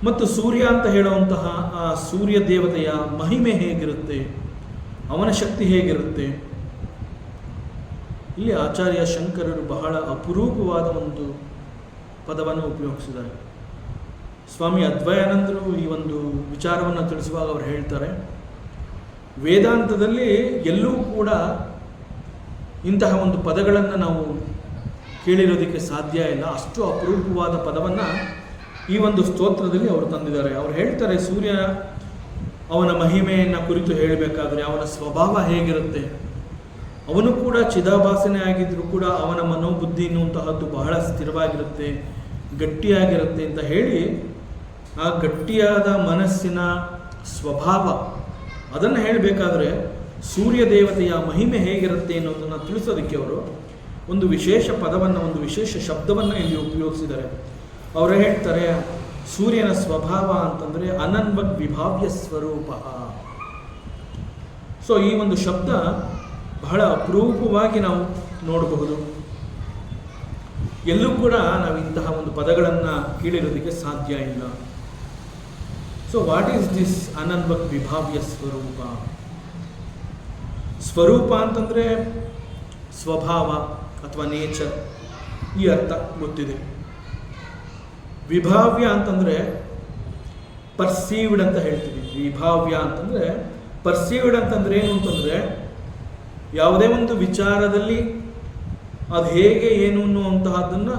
ಮತ್ತು ಸೂರ್ಯ ಅಂತ ಹೇಳುವಂತಹ ಆ ಸೂರ್ಯ ದೇವತೆಯ ಮಹಿಮೆ ಹೇಗಿರುತ್ತೆ, ಅವನ ಶಕ್ತಿ ಹೇಗಿರುತ್ತೆ, ಇಲ್ಲಿ ಆಚಾರ್ಯ ಶಂಕರರು ಬಹಳ ಅಪರೂಪವಾದ ಒಂದು ಪದವನ್ನು ಉಪಯೋಗಿಸಿದ್ದಾರೆ. ಸ್ವಾಮಿ ಅದ್ವಯಾನಂದರು ಈ ಒಂದು ವಿಚಾರವನ್ನು ತಿಳಿಸುವಾಗ ಅವರು ಹೇಳ್ತಾರೆ, ವೇದಾಂತದಲ್ಲಿ ಎಲ್ಲೂ ಕೂಡ ಇಂತಹ ಒಂದು ಪದಗಳನ್ನು ನಾವು ಕೇಳಿರೋದಕ್ಕೆ ಸಾಧ್ಯ ಇಲ್ಲ. ಅಷ್ಟು ಅಪರೂಪವಾದ ಪದವನ್ನು ಈ ಒಂದು ಸ್ತೋತ್ರದಲ್ಲಿ ಅವರು ತಂದಿದ್ದಾರೆ. ಅವರು ಹೇಳ್ತಾರೆ, ಸೂರ್ಯ ಅವನ ಮಹಿಮೆಯನ್ನು ಕುರಿತು ಹೇಳಬೇಕಾದ್ರೆ ಅವನ ಸ್ವಭಾವ ಹೇಗಿರುತ್ತೆ, ಅವನು ಕೂಡ ಚಿದಾಭಾಸನೆ ಆಗಿದ್ದರೂ ಕೂಡ ಅವನ ಮನೋಬುದ್ಧಿ ಎನ್ನುವಂತಹದ್ದು ಬಹಳ ಸ್ಥಿರವಾಗಿರುತ್ತೆ, ಗಟ್ಟಿಯಾಗಿರುತ್ತೆ ಅಂತ ಹೇಳಿ, ಆ ಗಟ್ಟಿಯಾದ ಮನಸ್ಸಿನ ಸ್ವಭಾವ ಅದನ್ನು ಹೇಳಬೇಕಾದ್ರೆ ಸೂರ್ಯ ದೇವತೆಯ ಮಹಿಮೆ ಹೇಗಿರುತ್ತೆ ಅನ್ನೋದನ್ನು ತಿಳಿಸೋದಕ್ಕೆ ಅವರು ಒಂದು ವಿಶೇಷ ಪದವನ್ನು, ಒಂದು ವಿಶೇಷ ಶಬ್ದವನ್ನು ಇಲ್ಲಿ ಉಪಯೋಗಿಸಿದ್ದಾರೆ. ಅವರು ಹೇಳ್ತಾರೆ, ಸೂರ್ಯನ ಸ್ವಭಾವ ಅಂತಂದರೆ ಅನನ್ವಗ್ ವಿಭಾವ್ಯ ಸ್ವರೂಪ. ಸೊ ಈ ಒಂದು ಶಬ್ದ ಬಹಳ ಅಪರೂಪವಾಗಿ ನಾವು ನೋಡಬಹುದು. ಎಲ್ಲೂ ಕೂಡ ನಾವು ಇಂತಹ ಒಂದು ಪದಗಳನ್ನು ಕೇಳಿರೋದಕ್ಕೆ ಸಾಧ್ಯ ಇಲ್ಲ. ಸೊ ವಾಟ್ ಈಸ್ ದಿಸ್ ಅನನ್ವಗ್ ವಿಭಾವ್ಯ ಸ್ವರೂಪ? ಸ್ವರೂಪ ಅಂತಂದರೆ ಸ್ವಭಾವ ಅಥವಾ ನೇಚರ್, ಈ ಅರ್ಥ ಗೊತ್ತಿದೆ. ವಿಭಾವ್ಯ ಅಂತಂದರೆ ಪರ್ಸೀವ್ಡ್ ಅಂತ ಹೇಳ್ತೀವಿ. ವಿಭಾವ್ಯ ಅಂತಂದರೆ ಪರ್ಸೀವ್ಡ್ ಅಂತಂದರೆ ಏನು ಅಂತಂದರೆ, ಯಾವುದೇ ಒಂದು ವಿಚಾರದಲ್ಲಿ ಅದು ಹೇಗೆ ಏನು ಅನ್ನುವಂತಹದ್ದನ್ನು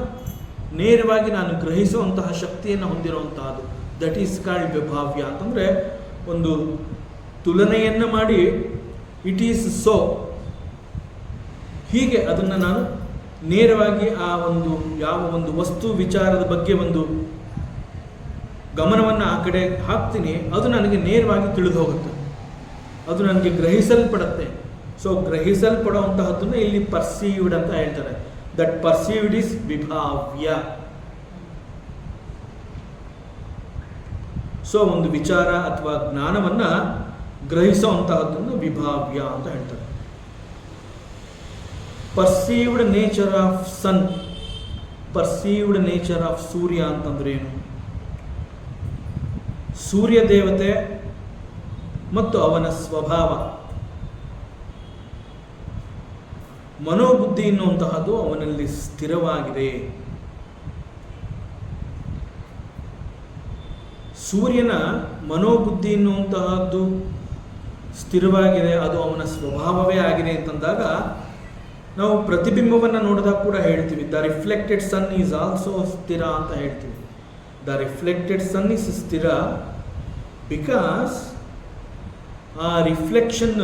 ನೇರವಾಗಿ ನಾನು ಗ್ರಹಿಸುವಂತಹ ಶಕ್ತಿಯನ್ನು ಹೊಂದಿರುವಂತಹದ್ದು, ದಟ್ ಈಸ್ ಕಾಲ್ಡ್ ವಿಭಾವ್ಯ. ಅಂತಂದರೆ ಒಂದು ತುಲನೆಯನ್ನು ಮಾಡಿ ಇಟ್ ಈಸ್ ಸೋ, ಹೀಗೆ ಅದನ್ನು ನಾನು ನೇರವಾಗಿ ಆ ಒಂದು ಯಾವ ಒಂದು ವಸ್ತು ವಿಚಾರದ ಬಗ್ಗೆ ಒಂದು ಗಮನವನ್ನು ಆ ಕಡೆ ಹಾಕ್ತೀನಿ, ಅದು ನನಗೆ ನೇರವಾಗಿ ತಿಳಿದು ಹೋಗುತ್ತೆ, ಅದು ನನಗೆ ಗ್ರಹಿಸಲ್ಪಡುತ್ತೆ. ಸೊ ಗ್ರಹಿಸಲ್ಪಡುವಂತಹದ್ದನ್ನು ಇಲ್ಲಿ ಪರ್ಸೀವ್ಡ್ ಅಂತ ಹೇಳ್ತಾರೆ. ದಟ್ ಪರ್ಸೀವ್ಡ್ ಈಸ್ ವಿಭಾವ್ಯ. ಸೊ ಒಂದು ವಿಚಾರ ಅಥವಾ ಜ್ಞಾನವನ್ನು ಗ್ರಹಿಸುವಂತಹದ್ದನ್ನು ವಿಭಾವ್ಯ ಅಂತ ಹೇಳ್ತಾರೆ. Perceived nature of sun, perceived nature of ಸೂರ್ಯ ಅಂತಂದ್ರೆ ಏನು? ಸೂರ್ಯ ದೇವತೆ ಮತ್ತು ಅವನ ಸ್ವಭಾವ, ಮನೋಬುದ್ಧಿ ಎನ್ನುವಂತಹದ್ದು ಅವನಲ್ಲಿ ಸ್ಥಿರವಾಗಿದೆ. ಸೂರ್ಯನ ಮನೋಬುದ್ಧಿ ಎನ್ನುವಂತಹದ್ದು ಸ್ಥಿರವಾಗಿದೆ, ಅದು ಅವನ ಸ್ವಭಾವವೇ ಆಗಿದೆ ಅಂತಂದಾಗ ನಾವು ಪ್ರತಿಬಿಂಬವನ್ನು ನೋಡಿದಾಗ ಕೂಡ ಹೇಳ್ತೀವಿ the reflected sun is also ಸ್ಥಿರ ಅಂತ ಹೇಳ್ತೀವಿ. ದ ರಿಫ್ಲೆಕ್ಟೆಡ್ ಸನ್ ಈಸ್ ಸ್ಥಿರ ಬಿಕಾಸ್ ಆ ರಿಫ್ಲೆಕ್ಷನ್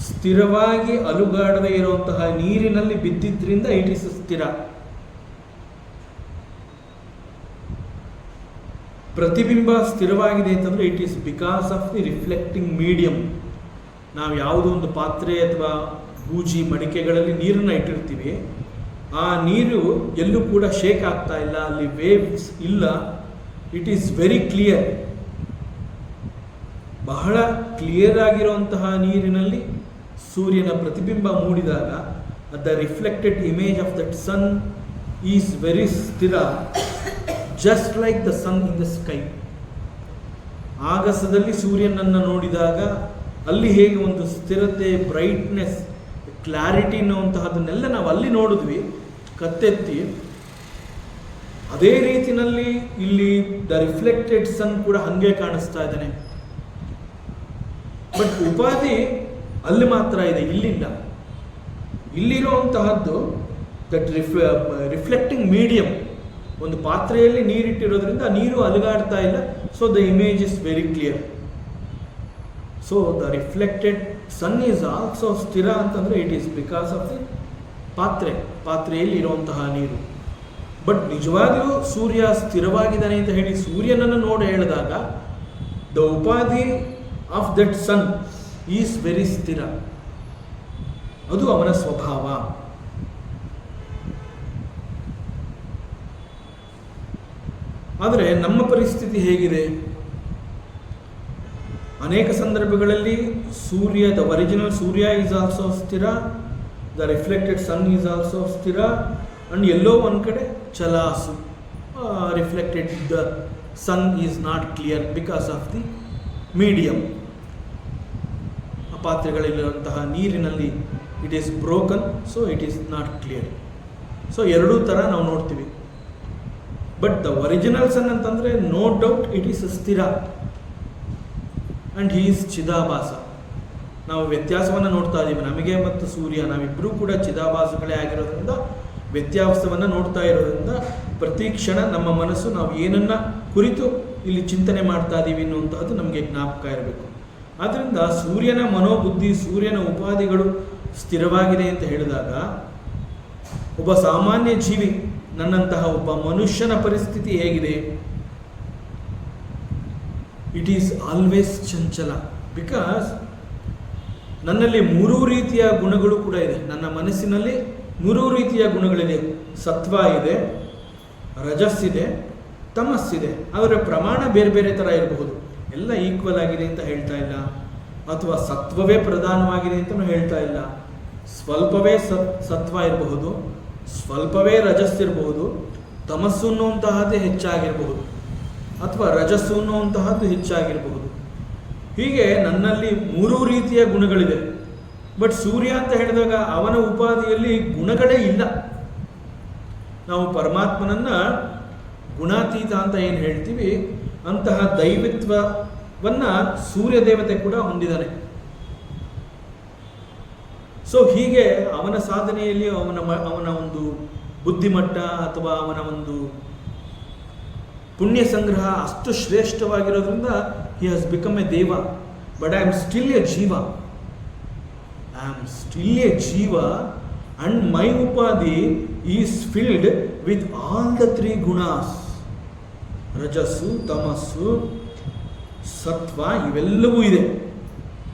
ಸ್ಥಿರವಾಗಿ ಅಲುಗಾಡದೇ ಇರುವಂತಹ ನೀರಿನಲ್ಲಿ ಬಿದ್ದಿದ್ರಿಂದ ಇಟ್ ಈಸ್ ಸ್ಥಿರ. ಪ್ರತಿಬಿಂಬ ಸ್ಥಿರವಾಗಿದೆ ಅಂತಂದರೆ it is because of the reflecting medium. ನಾವು ಯಾವುದೋ ಒಂದು ಪಾತ್ರೆ ಅಥವಾ ಬೂಜಿ ಮಡಿಕೆಗಳಲ್ಲಿ ನೀರನ್ನು ಇಟ್ಟಿರ್ತೀವಿ, ಆ ನೀರು ಎಲ್ಲೂ ಕೂಡ ಶೇಕ್ ಆಗ್ತಾ ಇಲ್ಲ, ಅಲ್ಲಿ ವೇವ್ಸ್ ಇಲ್ಲ, ಇಟ್ ಈಸ್ ವೆರಿ ಕ್ಲಿಯರ್. ಬಹಳ ಕ್ಲಿಯರ್ ಆಗಿರುವಂತಹ ನೀರಿನಲ್ಲಿ ಸೂರ್ಯನ ಪ್ರತಿಬಿಂಬ ಮೂಡಿದಾಗ the reflected image of that sun is very ಸ್ಥಿರ, just like the sun in the sky. ಆಗಸದಲ್ಲಿ ಸೂರ್ಯನನ್ನು ನೋಡಿದಾಗ ಅಲ್ಲಿ ಹೇಗೆ ಒಂದು ಸ್ಥಿರತೆ, ಬ್ರೈಟ್ನೆಸ್, ಕ್ಲಾರಿಟಿ ಅನ್ನುವಂತಹದನ್ನೆಲ್ಲ ನಾವು ಅಲ್ಲಿ ನೋಡಿದ್ವಿ ಕತ್ತೆತ್ತಿ, ಅದೇ ರೀತಿಯಲ್ಲಿ ಇಲ್ಲಿ ದ ರಿಫ್ಲೆಕ್ಟೆಡ್ ಸನ್ ಕೂಡ ಹಾಗೆ ಕಾಣಿಸ್ತಾ ಇದ್ದಾನೆ. ಬಟ್ ಉಪಾಧಿ ಅಲ್ಲಿ ಮಾತ್ರ ಇದೆ, ಇಲ್ಲಿಲ್ಲ. ಇಲ್ಲಿರುವಂತಹದ್ದು ದಟ್ ರಿಫ್ಲೆಕ್ಟಿಂಗ್ ಮೀಡಿಯಂ, ಒಂದು ಪಾತ್ರೆಯಲ್ಲಿ ನೀರಿಟ್ಟಿರೋದ್ರಿಂದ ನೀರು ಅಲುಗಾಡ್ತಾ ಇಲ್ಲ, so the image is very clear. So the reflected sun is also ಸ್ಥಿರ ಅಂತಂದರೆ it is because of the ಪಾತ್ರೆಯಲ್ಲಿ ಇರುವಂತಹ ನೀರು. ಬಟ್ ನಿಜವಾಗ್ಲೂ ಸೂರ್ಯ ಸ್ಥಿರವಾಗಿದ್ದಾನೆ ಅಂತ ಹೇಳಿ ಸೂರ್ಯನನ್ನು ನೋಡಿ ಹೇಳಿದಾಗ ದ ಉಪಾಧಿ of that sun is very ಸ್ಥಿರ, ಅದು ಅವನ ಸ್ವಭಾವ. ಆದರೆ ನಮ್ಮ ಪರಿಸ್ಥಿತಿ ಹೇಗಿದೆ? ಅನೇಕ ಸಂದರ್ಭಗಳಲ್ಲಿ ಸೂರ್ಯ, ದ ಒರಿಜಿನಲ್ ಸೂರ್ಯ ಈಸ್ ಆಲ್ಸೋ ಸ್ಥಿರ, the reflected sun is also ಸ್ಥಿರ, ಅಂಡ್ ಎಲ್ಲೋ ಒಂದು ಕಡೆ ಚಲಾಸು, reflected the sun is not clear because of the medium. ಆ ಪಾತ್ರೆಗಳಲ್ಲಿರುವಂತಹ ನೀರಿನಲ್ಲಿ it is broken, so it is not clear. So ಎರಡೂ ಥರ ನಾವು ನೋಡ್ತೀವಿ. ಬಟ್ ದ ಒರಿಜಿನಲ್ ಸನ್ ಅಂತಂದರೆ ನೋ ಡೌಟ್ ಇಟ್ ಈಸ್ ಸ್ಥಿರ ಆ್ಯಂಡ್ ಹೀ ಈಸ್ ಚಿದಾಭಾಸ. ನಾವು ವ್ಯತ್ಯಾಸವನ್ನು ನೋಡ್ತಾ ಇದ್ದೀವಿ, ನಮಗೆ ಮತ್ತು ಸೂರ್ಯ ನಾವಿಬ್ಬರೂ ಕೂಡ ಚಿದಾಭಾಸಗಳೇ ಆಗಿರೋದ್ರಿಂದ, ವ್ಯತ್ಯಾಸವನ್ನು ನೋಡ್ತಾ ಇರೋದ್ರಿಂದ ಪ್ರತಿ ಕ್ಷಣ ನಮ್ಮ ಮನಸ್ಸು ನಾವು ಏನನ್ನು ಕುರಿತು ಇಲ್ಲಿ ಚಿಂತನೆ ಮಾಡ್ತಾ ಇದ್ದೀವಿ ಅನ್ನುವಂಥದ್ದು ನಮಗೆ ಜ್ಞಾಪಕ ಇರಬೇಕು. ಆದ್ದರಿಂದ ಸೂರ್ಯನ ಮನೋಬುದ್ಧಿ, ಸೂರ್ಯನ ಉಪಾಧಿಗಳು ಸ್ಥಿರವಾಗಿದೆ ಅಂತ ಹೇಳಿದಾಗ ಒಬ್ಬ ಸಾಮಾನ್ಯ ಜೀವಿ, ನನ್ನಂತಹ ಒಬ್ಬ ಮನುಷ್ಯನ ಪರಿಸ್ಥಿತಿ ಹೇಗಿದೆ? ಇಟ್ ಈಸ್ ಆಲ್ವೇಸ್ ಚಂಚಲ. ಬಿಕಾಸ್ ನನ್ನಲ್ಲಿ ಮೂರೂ ರೀತಿಯ ಗುಣಗಳು ಕೂಡ ಇದೆ. ನನ್ನ ಮನಸ್ಸಿನಲ್ಲಿ ಮೂರೂ ರೀತಿಯ ಗುಣಗಳಿದೆ. ಸತ್ವ ಇದೆ, ರಜಸ್ಸಿದೆ, ತಮಸ್ಸಿದೆ. ಅದರ ಪ್ರಮಾಣ ಬೇರೆ ಬೇರೆ ಥರ ಇರಬಹುದು. ಎಲ್ಲ ಈಕ್ವಲ್ ಆಗಿದೆ ಅಂತ ಹೇಳ್ತಾ ಇಲ್ಲ, ಅಥವಾ ಸತ್ವವೇ ಪ್ರಧಾನವಾಗಿದೆ ಅಂತಲೂ ಹೇಳ್ತಾ ಇಲ್ಲ. ಸ್ವಲ್ಪವೇ ಸತ್ವ ಇರಬಹುದು, ಸ್ವಲ್ಪವೇ ರಜಸ್ಸಿರಬಹುದು, ತಮಸ್ಸು ಅನ್ನುವಂತಹದ್ದೇ ಹೆಚ್ಚಾಗಿರಬಹುದು, ಅಥವಾ ರಜಸ್ಸು ಅನ್ನುವಂತಹದ್ದು ಹೆಚ್ಚಾಗಿರಬಹುದು. ಹೀಗೆ ನನ್ನಲ್ಲಿ ಮೂರೂ ರೀತಿಯ ಗುಣಗಳಿದೆ. ಬಟ್ ಸೂರ್ಯ ಅಂತ ಹೇಳಿದಾಗ ಅವನ ಉಪಾಧಿಯಲ್ಲಿ ಗುಣಗಳೇ ಇಲ್ಲ. ನಾವು ಪರಮಾತ್ಮನನ್ನು ಗುಣಾತೀತ ಅಂತ ಏನು ಹೇಳ್ತೀವಿ, ಅಂತಹ ದೈವತ್ವವನ್ನು ಸೂರ್ಯ ದೇವತೆ ಕೂಡ ಹೊಂದಿದ್ದಾನೆ. ಸೊ ಹೀಗೆ ಅವನ ಸಾಧನೆಯಲ್ಲಿ ಅವನ ಒಂದು ಬುದ್ಧಿಮಟ್ಟ ಅಥವಾ ಅವನ ಒಂದು ಪುಣ್ಯ ಸಂಗ್ರಹ ಅಷ್ಟು ಶ್ರೇಷ್ಠವಾಗಿರೋದ್ರಿಂದ ಹಿ ಹ್ಯಾಸ್ ಬಿಕಮ್ ಎ ದೇವ. But I am still a ಜೀವ. ಅಂಡ್ ಮೈ ಉಪಾಧಿ is filled with all the three ಗುಣಾಸ್, ರಜಸ್ಸು, ತಮಸ್ಸು, ಸತ್ವ, ಇವೆಲ್ಲವೂ ಇದೆ.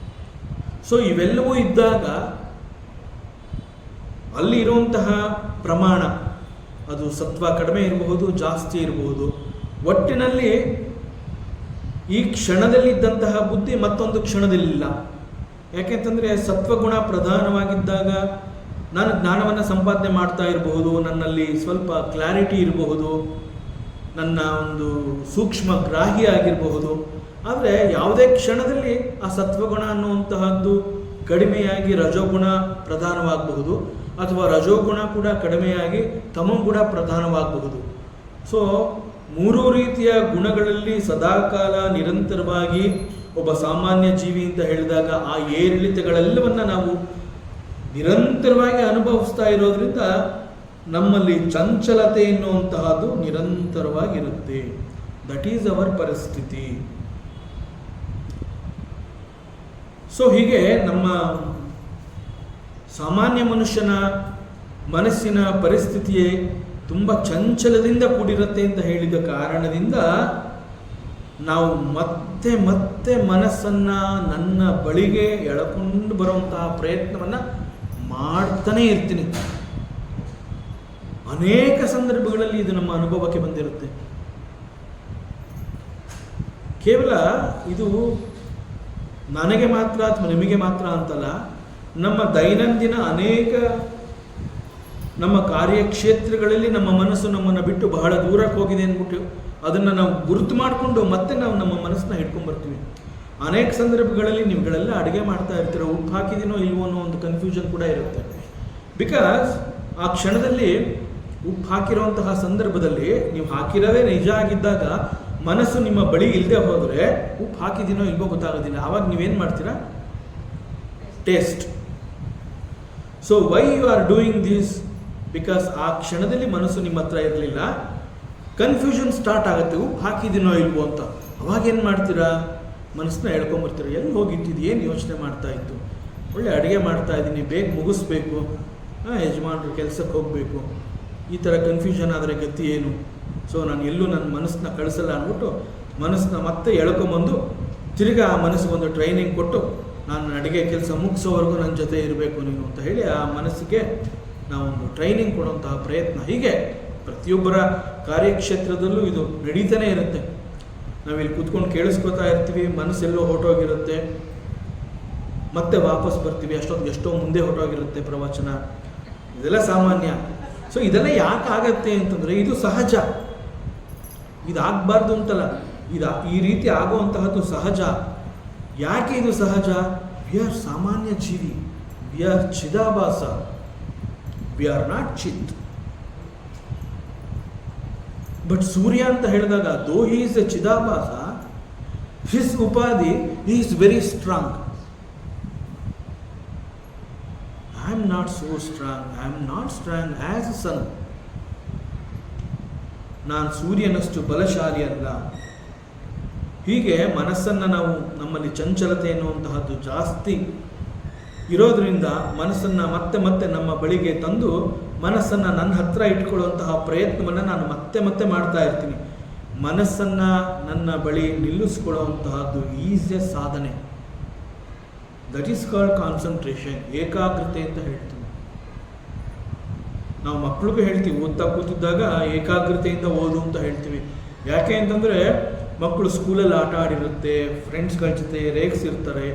ಸೊ ಇವೆಲ್ಲವೂ ಇದ್ದಾಗ ಅಲ್ಲಿ ಇರುವಂತಹ ಪ್ರಮಾಣ, ಅದು ಸತ್ವ ಕಡಿಮೆ ಇರಬಹುದು, ಜಾಸ್ತಿ ಇರಬಹುದು. ಒಟ್ಟಿನಲ್ಲಿ ಈ ಕ್ಷಣದಲ್ಲಿದ್ದಂತಹ ಬುದ್ಧಿ ಮತ್ತೊಂದು ಕ್ಷಣದಲ್ಲಿಲ್ಲ. ಯಾಕೆಂತಂದರೆ ಸತ್ವಗುಣ ಪ್ರಧಾನವಾಗಿದ್ದಾಗ ನಾನು ಜ್ಞಾನವನ್ನು ಸಂಪಾದನೆ ಮಾಡ್ತಾ ಇರಬಹುದು, ನನ್ನಲ್ಲಿ ಸ್ವಲ್ಪ ಕ್ಲಾರಿಟಿ ಇರಬಹುದು, ನನ್ನ ಒಂದು ಸೂಕ್ಷ್ಮ ಗ್ರಾಹಿ ಆಗಿರಬಹುದು. ಆದರೆ ಯಾವುದೇ ಕ್ಷಣದಲ್ಲಿ ಆ ಸತ್ವಗುಣ ಅನ್ನುವಂತಹದ್ದು ಕಡಿಮೆಯಾಗಿ ರಜೋಗುಣ ಪ್ರಧಾನವಾಗಬಹುದು, ಅಥವಾ ರಜೋಗುಣ ಕೂಡ ಕಡಿಮೆಯಾಗಿ ತಮೋಗುಣ ಪ್ರಧಾನವಾಗಬಹುದು. ಸೊ ಮೂರೂ ರೀತಿಯ ಗುಣಗಳಲ್ಲಿ ಸದಾಕಾಲ ನಿರಂತರವಾಗಿ ಒಬ್ಬ ಸಾಮಾನ್ಯ ಜೀವಿ ಅಂತ ಹೇಳಿದಾಗ ಆ ಏರಿಳಿತಗಳೆಲ್ಲವನ್ನ ನಾವು ನಿರಂತರವಾಗಿ ಅನುಭವಿಸ್ತಾ ಇರೋದ್ರಿಂದ ನಮ್ಮಲ್ಲಿ ಚಂಚಲತೆ ಎನ್ನುವಂತಹದ್ದು ನಿರಂತರವಾಗಿರುತ್ತೆ. ದಟ್ ಈಸ್ ಅವರ್ ಪರಿಸ್ಥಿತಿ. ಸೊ ಹೀಗೆ ನಮ್ಮ ಸಾಮಾನ್ಯ ಮನುಷ್ಯನ ಮನಸ್ಸಿನ ಪರಿಸ್ಥಿತಿಯೇ ತುಂಬ ಚಂಚಲದಿಂದ ಕೂಡಿರುತ್ತೆ ಅಂತ ಹೇಳಿದ ಕಾರಣದಿಂದ ನಾವು ಮತ್ತೆ ಮತ್ತೆ ಮನಸ್ಸನ್ನು ನನ್ನ ಬಳಿಗೆ ಎಳಕೊಂಡು ಬರುವಂತಹ ಪ್ರಯತ್ನವನ್ನು ಮಾಡ್ತಾನೇ ಇರ್ತೀನಿ. ಅನೇಕ ಸಂದರ್ಭಗಳಲ್ಲಿ ಇದು ನಮ್ಮ ಅನುಭವಕ್ಕೆ ಬಂದಿರುತ್ತೆ. ಕೇವಲ ಇದು ನನಗೆ ಮಾತ್ರ ಅಥವಾ ನಿಮಗೆ ಮಾತ್ರ ಅಂತಲ್ಲ, ನಮ್ಮ ದೈನಂದಿನ ಅನೇಕ ನಮ್ಮ ಕಾರ್ಯಕ್ಷೇತ್ರಗಳಲ್ಲಿ ನಮ್ಮ ಮನಸ್ಸು ನಮ್ಮನ್ನು ಬಿಟ್ಟು ಬಹಳ ದೂರಕ್ಕೆ ಹೋಗಿದೆ ಅಂದ್ಬಿಟ್ಟು ಅದನ್ನು ನಾವು ಗುರುತು ಮಾಡಿಕೊಂಡು ಮತ್ತೆ ನಾವು ನಮ್ಮ ಮನಸ್ಸನ್ನ ಹಿಡ್ಕೊಂಡ್ಬರ್ತೀವಿ. ಅನೇಕ ಸಂದರ್ಭಗಳಲ್ಲಿ ನೀವುಗಳೆಲ್ಲ ಅಡುಗೆ ಮಾಡ್ತಾ ಇರ್ತೀರ, ಉಪ್ಪು ಹಾಕಿದ್ದೀನೋ ಇಲ್ವೋ ಅನ್ನೋ ಒಂದು ಕನ್ಫ್ಯೂಷನ್ ಕೂಡ ಇರುತ್ತೆ. ಬಿಕಾಸ್ ಆ ಕ್ಷಣದಲ್ಲಿ ಉಪ್ಪು ಹಾಕಿರೋಂತಹ ಸಂದರ್ಭದಲ್ಲಿ ನೀವು ಹಾಕಿರೋದೇ ನಿಜ ಆಗಿದ್ದಾಗ ಮನಸ್ಸು ನಿಮ್ಮ ಬಳಿ ಇಲ್ಲದೆ ಹೋದರೆ ಉಪ್ಪು ಹಾಕಿದ್ದೀನೋ ಇಲ್ವೋ ಗೊತ್ತಾಗೋದಿಲ್ಲ. ಆವಾಗ ನೀವೇನು ಮಾಡ್ತೀರಾ? Taste. So why you are doing this? Because ಆ ಕ್ಷಣದಲ್ಲಿ ಮನಸ್ಸು ನಿಮ್ಮ ಹತ್ರ ಇರಲಿಲ್ಲ, ಕನ್ಫ್ಯೂಷನ್ ಸ್ಟಾರ್ಟ್ ಆಗುತ್ತೆ, ಉಪ್ಪು ಹಾಕಿದ್ದೀನೋ ಇಲ್ವೋ ಅಂತ. ಅವಾಗೇನು ಮಾಡ್ತೀರಾ? ಮನಸ್ಸನ್ನ ಹೇಳ್ಕೊಂಬರ್ತೀರ, ಎಲ್ಲಿ ಹೋಗಿಟ್ಟಿದ್ದು, ಏನು ಯೋಚನೆ ಮಾಡ್ತಾ ಇತ್ತು, ಒಳ್ಳೆ ಅಡುಗೆ ಮಾಡ್ತಾ ಇದ್ದೀನಿ, ಬೇಗ ಮುಗಿಸ್ಬೇಕು, ಯಜಮಾನ್ರು ಕೆಲಸಕ್ಕೆ ಹೋಗಬೇಕು, ಈ ಥರ ಕನ್ಫ್ಯೂಷನ್ ಆದರೆ ಗತಿ ಏನು? ಸೊ ನಾನು ಎಲ್ಲೂ ನನ್ನ ಮನಸ್ಸನ್ನ ಕಳಿಸಲ್ಲ ಅಂದ್ಬಿಟ್ಟು ಮನಸ್ಸನ್ನ ಮತ್ತೆ ಎಳ್ಕೊಂಬಂದು ತಿರ್ಗಿ ಆ ಮನಸ್ಸಿಗೊಂದು ಟ್ರೈನಿಂಗ್ ಕೊಟ್ಟು ನಾನು ಅಡುಗೆ ಕೆಲಸ ಮುಗಿಸೋವರೆಗೂ ನನ್ನ ಜೊತೆ ಇರಬೇಕು ನೀನು ಅಂತ ಹೇಳಿ ಆ ಮನಸ್ಸಿಗೆ ನಾವೊಂದು ಟ್ರೈನಿಂಗ್ ಕೊಡುವಂತಹ ಪ್ರಯತ್ನ. ಹೀಗೆ ಪ್ರತಿಯೊಬ್ಬರ ಕಾರ್ಯಕ್ಷೇತ್ರದಲ್ಲೂ ಇದು ನಡೀತಾನೆ ಇರುತ್ತೆ. ನಾವಿಲ್ಲಿ ಕೂತ್ಕೊಂಡು ಕೇಳಿಸ್ಕೊತಾ ಇರ್ತೀವಿ, ಮನಸ್ಸೆಲ್ಲೋ ಹೊರಟೋಗಿರುತ್ತೆ, ಮತ್ತೆ ವಾಪಸ್ ಬರ್ತೀವಿ, ಎಷ್ಟೋ ಮುಂದೆ ಹೊರಟೋಗಿರುತ್ತೆ ಪ್ರವಚನ. ಇದೆಲ್ಲ ಸಾಮಾನ್ಯ. ಸೊ ಇದೆಲ್ಲ ಯಾಕೆ ಆಗತ್ತೆ ಅಂತಂದರೆ ಇದು ಸಹಜ, ಇದಾಗಬಾರ್ದು ಅಂತಲ್ಲ, ಈ ರೀತಿ ಆಗುವಂತಹದ್ದು ಸಹಜ. ಯಾಕೆ ಇದು ಸಹಜ? ವಿ ಆರ್ ಸಾಮಾನ್ಯ ಜೀವಿ, ವಿ ಆರ್ ಚಿದಾಭಾಸ, ವಿ ಆರ್ ನಾಟ್ ಚಿತ್. ಬಟ್ ಸೂರ್ಯ ಅಂತ ಹೇಳಿದಾಗ ದೋ ಹಿ ಈಸ್ ಎ ಚಿದಾಭಾಸ, ಹಿಸ್ ಉಪಾಧಿ he is very strong. I am not so strong, I am not strong as a sun. ನಾನು ಸೂರ್ಯನಷ್ಟು ಬಲಶಾಲಿ ಅಲ್ಲ. ಹೀಗೆ ಮನಸ್ಸನ್ನು ನಾವು ನಮ್ಮಲ್ಲಿ ಚಂಚಲತೆ ಎನ್ನುವಂತಹದ್ದು ಜಾಸ್ತಿ ಇರೋದ್ರಿಂದ ಮನಸ್ಸನ್ನು ಮತ್ತೆ ಮತ್ತೆ ನಮ್ಮ ಬಳಿಗೆ ತಂದು ಮನಸ್ಸನ್ನು ನನ್ನ ಹತ್ರ ಇಟ್ಕೊಳ್ಳುವಂತಹ ಪ್ರಯತ್ನವನ್ನು ನಾನು ಮತ್ತೆ ಮತ್ತೆ ಮಾಡ್ತಾ ಇರ್ತೀನಿ. ಮನಸ್ಸನ್ನು ನನ್ನ ಬಳಿ ನಿಲ್ಲಿಸ್ಕೊಳ್ಳುವಂತಹದ್ದು ಈಸಿಯ ಸಾಧನೆ. ದಟ್ ಈಸ್ ಕಾಲ್ಡ್ ಕಾನ್ಸಂಟ್ರೇಷನ್, ಏಕಾಗ್ರತೆ ಅಂತ ಹೇಳ್ತೀವಿ. ನಾವು ಮಕ್ಕಳಿಗೂ ಹೇಳ್ತೀವಿ, ಓದ್ತಾ ಕೂತಿದ್ದಾಗ ಏಕಾಗ್ರತೆಯಿಂದ ಓದು ಅಂತ ಹೇಳ್ತೀವಿ. ಯಾಕೆ ಅಂತಂದರೆ ಮಕ್ಕಳು ಸ್ಕೂಲಲ್ಲಿ ಆಟ ಆಡಿರುತ್ತೆ, ಫ್ರೆಂಡ್ಸ್ಗಳ ಜೊತೆ ರೇಗಿಸಿರ್ತಾರೆ,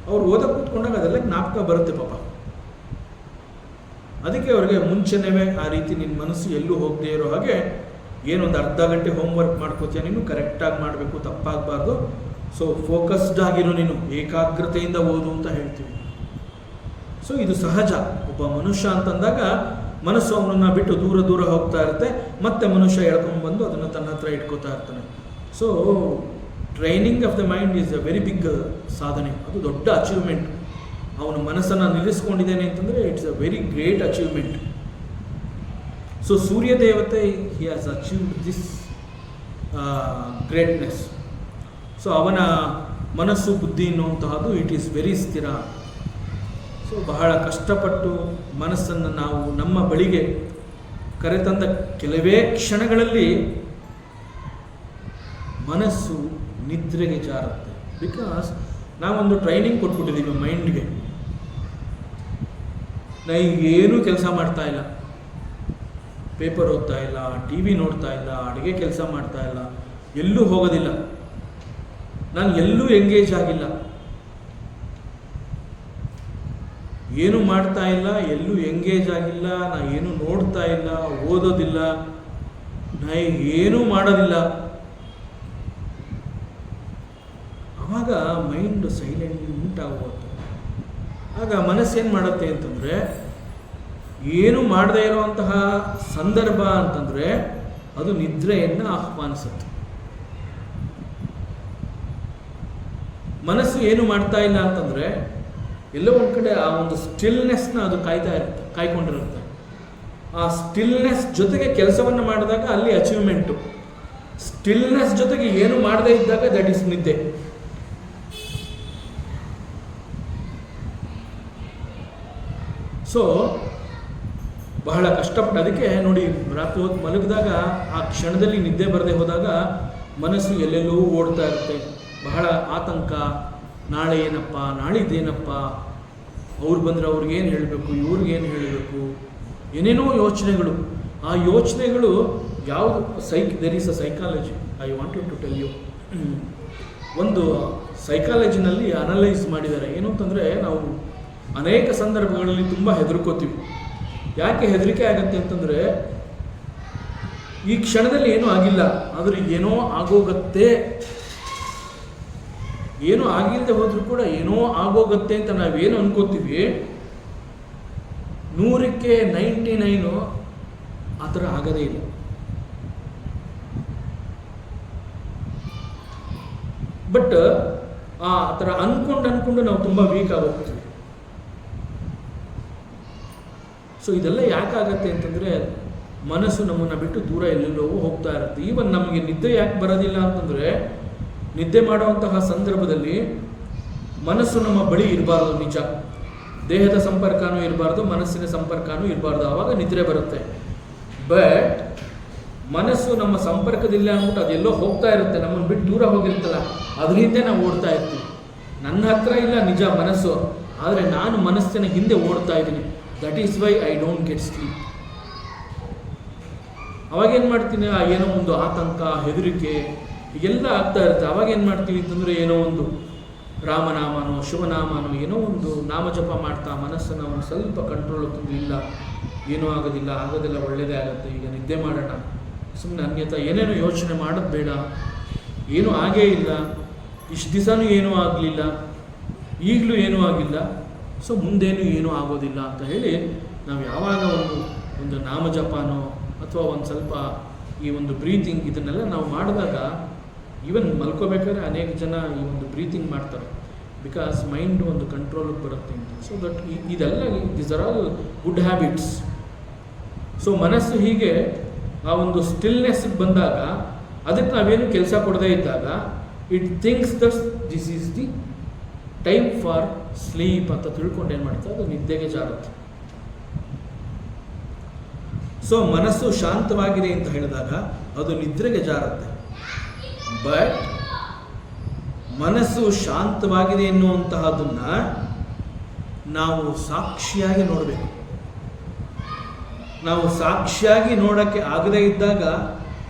ಅವ್ರು ಓದಕ್ಕೆ ಕೂತ್ಕೊಂಡಾಗ ಅದೆಲ್ಲ ಜ್ಞಾಪಕ ಬರುತ್ತೆ ಪಾಪ. ಅದಕ್ಕೆ ಅವ್ರಿಗೆ ಮುಂಚೆನೇ ಆ ರೀತಿ ನಿನ್ನ ಮನಸ್ಸು ಎಲ್ಲೂ ಹೋಗದೆ ಇರೋ ಹಾಗೆ ಏನೊಂದು ಅರ್ಧ ಗಂಟೆ ಹೋಮ್ವರ್ಕ್ ಮಾಡ್ಕೋತೀಯ ನೀನು, ಕರೆಕ್ಟಾಗಿ ಮಾಡಬೇಕು, ತಪ್ಪಾಗಬಾರ್ದು. ಸೊ ಫೋಕಸ್ಡ್ ಆಗಿರೋ ನೀನು, ಏಕಾಗ್ರತೆಯಿಂದ ಓದು ಅಂತ ಹೇಳ್ತೀವಿ. ಸೊ ಇದು ಸಹಜ. ಒಬ್ಬ ಮನುಷ್ಯ ಅಂತಂದಾಗ ಮನಸ್ಸು ಅವನನ್ನು ಬಿಟ್ಟು ದೂರ ದೂರ ಹೋಗ್ತಾ ಇರುತ್ತೆ, ಮತ್ತೆ ಮನುಷ್ಯ ಎಳ್ಕೊಂಡ್ಬಂದು ಅದನ್ನು ತನ್ನ ಹತ್ರ ಇಟ್ಕೋತಾ ಇರ್ತಾನೆ. So training of the mind is a very big ಸಾಧನೆ, ಅದು ದೊಡ್ಡ ಅಚೀವ್ಮೆಂಟ್. ಅವನ ಮನಸ್ಸನ್ನು ನಿಲ್ಲಿಸ್ಕೊಂಡಿದ್ದೇನೆ ಅಂತಂದರೆ it's a very great achievement. So ಸೂರ್ಯ ದೇವತೆ he has achieved this greatness. So ಅವನ ಮನಸ್ಸು ಬುದ್ಧಿ ಎನ್ನುವಂತಹದ್ದು ಇಟ್ ಈಸ್ ವೆರಿ ಸ್ಥಿರ. ಸೊ ಬಹಳ ಕಷ್ಟಪಟ್ಟು ಮನಸ್ಸನ್ನು ನಾವು ನಮ್ಮ ಬಳಿಗೆ ಕರೆತಂದ ಕೆಲವೇ ಕ್ಷಣಗಳಲ್ಲಿ ಮನಸ್ಸು ನಿದ್ರೆಗೆ ಜಾರುತ್ತೆ. ಬಿಕಾಸ್ ನಾವೊಂದು ಟ್ರೈನಿಂಗ್ ಕೊಟ್ಬಿಟ್ಟಿದ್ದೀವಿ ಮೈಂಡ್ಗೆ. ನಾವು ಏನೂ ಕೆಲಸ ಮಾಡ್ತಾ ಇಲ್ಲ, ಪೇಪರ್ ಓದ್ತಾ ಇಲ್ಲ, ಟಿ ವಿ ನೋಡ್ತಾ ಇಲ್ಲ, ಅಡುಗೆ ಕೆಲಸ ಮಾಡ್ತಾ ಇಲ್ಲ, ಎಲ್ಲೂ ಹೋಗೋದಿಲ್ಲ, ನಾನು ಎಲ್ಲೂ ಎಂಗೇಜ್ ಆಗಿಲ್ಲ, ಏನು ಮಾಡ್ತಾ ಇಲ್ಲ, ಎಲ್ಲೂ ಎಂಗೇಜ್ ಆಗಿಲ್ಲ, ನಾನು ಏನು ನೋಡ್ತಾ ಇಲ್ಲ, ಓದೋದಿಲ್ಲ, ನಾ ಏನೂ ಮಾಡೋದಿಲ್ಲ. ಆವಾಗ ಮೈಂಡ್ ಸೈಲೆಂಟ್ಲಿ ಉಂಟಾಗುತ್ತೆ. ಆಗ ಮನಸ್ಸೇನು ಮಾಡುತ್ತೆ ಅಂತಂದರೆ, ಏನು ಮಾಡದೇ ಇರುವಂತಹ ಸಂದರ್ಭ ಅಂತಂದರೆ ಅದು ನಿದ್ರೆಯನ್ನು ಆಹ್ವಾನಿಸುತ್ತೆ. ಮನಸ್ಸು ಏನು ಮಾಡ್ತಾ ಇಲ್ಲ ಅಂತಂದರೆ ಎಲ್ಲೋ ಒಂದು ಕಡೆ ಆ ಒಂದು ಸ್ಟಿಲ್ನೆಸ್ನ ಅದು ಕಾಯ್ಕೊಂಡಿರುತ್ತೆ. ಆ ಸ್ಟಿಲ್ನೆಸ್ ಜೊತೆಗೆ ಕೆಲಸವನ್ನು ಮಾಡಿದಾಗ ಅಲ್ಲಿ ಅಚೀವ್ಮೆಂಟು, ಸ್ಟಿಲ್ನೆಸ್ ಜೊತೆಗೆ ಏನು ಮಾಡದೇ ಇದ್ದಾಗ ದಟ್ ಈಸ್ ನಿದ್ದೆ. ಸೊ ಬಹಳ ಕಷ್ಟಪಟ್ಟು, ಅದಕ್ಕೆ ನೋಡಿ ರಾತ್ರಿ ಹೊತ್ತು ಮಲಗಿದಾಗ ಆ ಕ್ಷಣದಲ್ಲಿ ನಿದ್ದೆ ಬರದೆ ಹೋದಾಗ ಮನಸ್ಸು ಎಲ್ಲೆಲ್ಲೂ ಓಡ್ತಾ ಇರುತ್ತೆ. ಬಹಳ ಆತಂಕ, ನಾಳೆ ಏನಪ್ಪ, ನಾಳಿದ್ದೇನಪ್ಪ, ಅವ್ರು ಬಂದರೆ ಅವ್ರಿಗೇನು ಹೇಳಬೇಕು, ಇವ್ರಿಗೇನು ಹೇಳಬೇಕು, ಏನೇನೋ ಯೋಚನೆಗಳು. ಆ ಯೋಚನೆಗಳು ಯಾವುದು there is a psychology, I wanted to tell you. ಒಂದು ಸೈಕಾಲಜಿನಲ್ಲಿ ಅನಲೈಸ್ ಮಾಡಿದ್ದಾರೆ. ಏನು ಅಂತಂದರೆ, ನಾವು ಅನೇಕ ಸಂದರ್ಭಗಳಲ್ಲಿ ತುಂಬ ಹೆದರ್ಕೋತೀವಿ. ಯಾಕೆ ಹೆದರಿಕೆ ಆಗುತ್ತೆ ಅಂತಂದರೆ, ಈ ಕ್ಷಣದಲ್ಲಿ ಏನೂ ಆಗಿಲ್ಲ, ಆದರೆ ಏನೋ ಆಗೋಗತ್ತೆ, ಏನೋ ಆಗಿಲ್ಲದೆ ಹೋದರೂ ಕೂಡ ಏನೋ ಆಗೋಗತ್ತೆ ಅಂತ ನಾವೇನು ಅನ್ಕೋತೀವಿ, 100ಕ್ಕೆ 99 ಆ ಥರ ಆಗದೇ ಇಲ್ಲ. ಬಟ್ ಆ ಥರ ಅನ್ಕೊಂಡು ನಾವು ತುಂಬ ವೀಕ್ ಆಗೋಗ್ತೀವಿ. ಸೊ ಇದೆಲ್ಲ ಯಾಕಾಗತ್ತೆ ಅಂತಂದರೆ, ಮನಸ್ಸು ನಮ್ಮನ್ನು ಬಿಟ್ಟು ದೂರ ಎಲ್ಲೆಲ್ಲೋ ಹೋಗ್ತಾ ಇರುತ್ತೆ. ಈವನ್ ನಮಗೆ ನಿದ್ದೆ ಯಾಕೆ ಬರೋದಿಲ್ಲ ಅಂತಂದರೆ, ನಿದ್ದೆ ಮಾಡುವಂತಹ ಸಂದರ್ಭದಲ್ಲಿ ಮನಸ್ಸು ನಮ್ಮ ಬಳಿ ಇರಬಾರ್ದು. ನಿಜ, ದೇಹದ ಸಂಪರ್ಕನೂ ಇರಬಾರ್ದು, ಮನಸ್ಸಿನ ಸಂಪರ್ಕನೂ ಇರಬಾರ್ದು, ಆವಾಗ ನಿದ್ರೆ ಬರುತ್ತೆ. ಬಟ್ ಮನಸ್ಸು ನಮ್ಮ ಸಂಪರ್ಕದಿಲ್ಲ ಅಂದ್ಬಿಟ್ಟು ಅದೆಲ್ಲೋ ಹೋಗ್ತಾ ಇರುತ್ತೆ, ನಮ್ಮನ್ನು ಬಿಟ್ಟು ದೂರ ಹೋಗಿರ್ತಲ್ಲ, ಅದ್ರ ಹಿಂದೆ ನಾವು ಓಡ್ತಾ ಇರ್ತೀವಿ. ನನ್ನ ಹತ್ರ ಇಲ್ಲ ನಿಜ ಮನಸ್ಸು, ಆದರೆ ನಾನು ಮನಸ್ಸಿನ ಹಿಂದೆ ಓಡ್ತಾ ಇದ್ದೀನಿ. That is why I don't get sleep. ಅವಾಗೇನು ಮಾಡ್ತೀನಿ, ಏನೋ ಒಂದು ಆತಂಕ, ಹೆದರಿಕೆ ಎಲ್ಲ ಆಗ್ತಾ ಇರುತ್ತೆ. ಅವಾಗೇನು ಮಾಡ್ತೀವಿ ಅಂತಂದರೆ, ಏನೋ ಒಂದು ರಾಮನಾಮನೋ ಶಿವನಾಮನೋ ಏನೋ ಒಂದು ನಾಮಜಪ ಮಾಡ್ತಾ ಮನಸ್ಸನ್ನು ಒಂದು ಸ್ವಲ್ಪ ಕಂಟ್ರೋಲ್ ತಂದು, ಇಲ್ಲ ಏನೂ ಆಗೋದಿಲ್ಲ, ಒಳ್ಳೆಯದೇ ಆಗುತ್ತೆ, ಈಗ ನಿದ್ದೆ ಮಾಡೋಣ, ಸುಮ್ಮನೆ ಅನ್ಯತಾ ಏನೇನೋ ಯೋಚನೆ ಮಾಡೋದು ಬೇಡ, ಏನೂ ಆಗೇ ಇಲ್ಲ, ಇಷ್ಟು ದಿವಸನೂ ಏನೂ ಆಗಲಿಲ್ಲ, ಈಗಲೂ ಏನೂ ಆಗಿಲ್ಲ, ಸೊ ಮುಂದೇನು ಏನೂ ಆಗೋದಿಲ್ಲ ಅಂತ ಹೇಳಿ ನಾವು ಯಾವಾಗ ಒಂದು ನಾಮಜಪನೋ ಅಥವಾ ಒಂದು ಸ್ವಲ್ಪ ಈ ಒಂದು ಬ್ರೀತಿಂಗ್ ಇದನ್ನೆಲ್ಲ ನಾವು ಮಾಡಿದಾಗ, ಈವನ್ ಮಲ್ಕೋಬೇಕಾದ್ರೆ ಅನೇಕ ಜನ ಈ ಒಂದು ಬ್ರೀತಿಂಗ್ ಮಾಡ್ತಾರೆ, ಬಿಕಾಸ್ ಮೈಂಡ್ ಒಂದು ಕಂಟ್ರೋಲಿಗೆ ಬರುತ್ತೆ ಅಂತ. ಸೊ ದಟ್ ಇದೆಲ್ಲ these are all good habits. So ಮನಸ್ಸು ಹೀಗೆ ಆ ಒಂದು ಸ್ಟಿಲ್ನೆಸ್ಗೆ ಬಂದಾಗ, ಅದಕ್ಕೆ ನಾವೇನು ಕೆಲಸ ಕೊಡದೇ ಇದ್ದಾಗ, it thinks that this is the time for sleep ಅಂತ ತಿಳ್ಕೊಂಡು ಏನು ಮಾಡ್ತಾರೆ, ಅದು ನಿದ್ದೆಗೆ ಜಾರುತ್ತೆ. ಸೊ ಮನಸ್ಸು ಶಾಂತವಾಗಿದೆ ಅಂತ ಹೇಳಿದಾಗ ಅದು ನಿದ್ರೆಗೆ ಜಾರುತ್ತೆ. ಬಟ್ ಮನಸ್ಸು ಶಾಂತವಾಗಿದೆ ಎನ್ನುವಂತಹದನ್ನು ನಾವು ಸಾಕ್ಷಿಯಾಗಿ ನೋಡಬೇಕು. ನಾವು ಸಾಕ್ಷಿಯಾಗಿ ನೋಡೋಕ್ಕೆ ಆಗದೇ ಇದ್ದಾಗ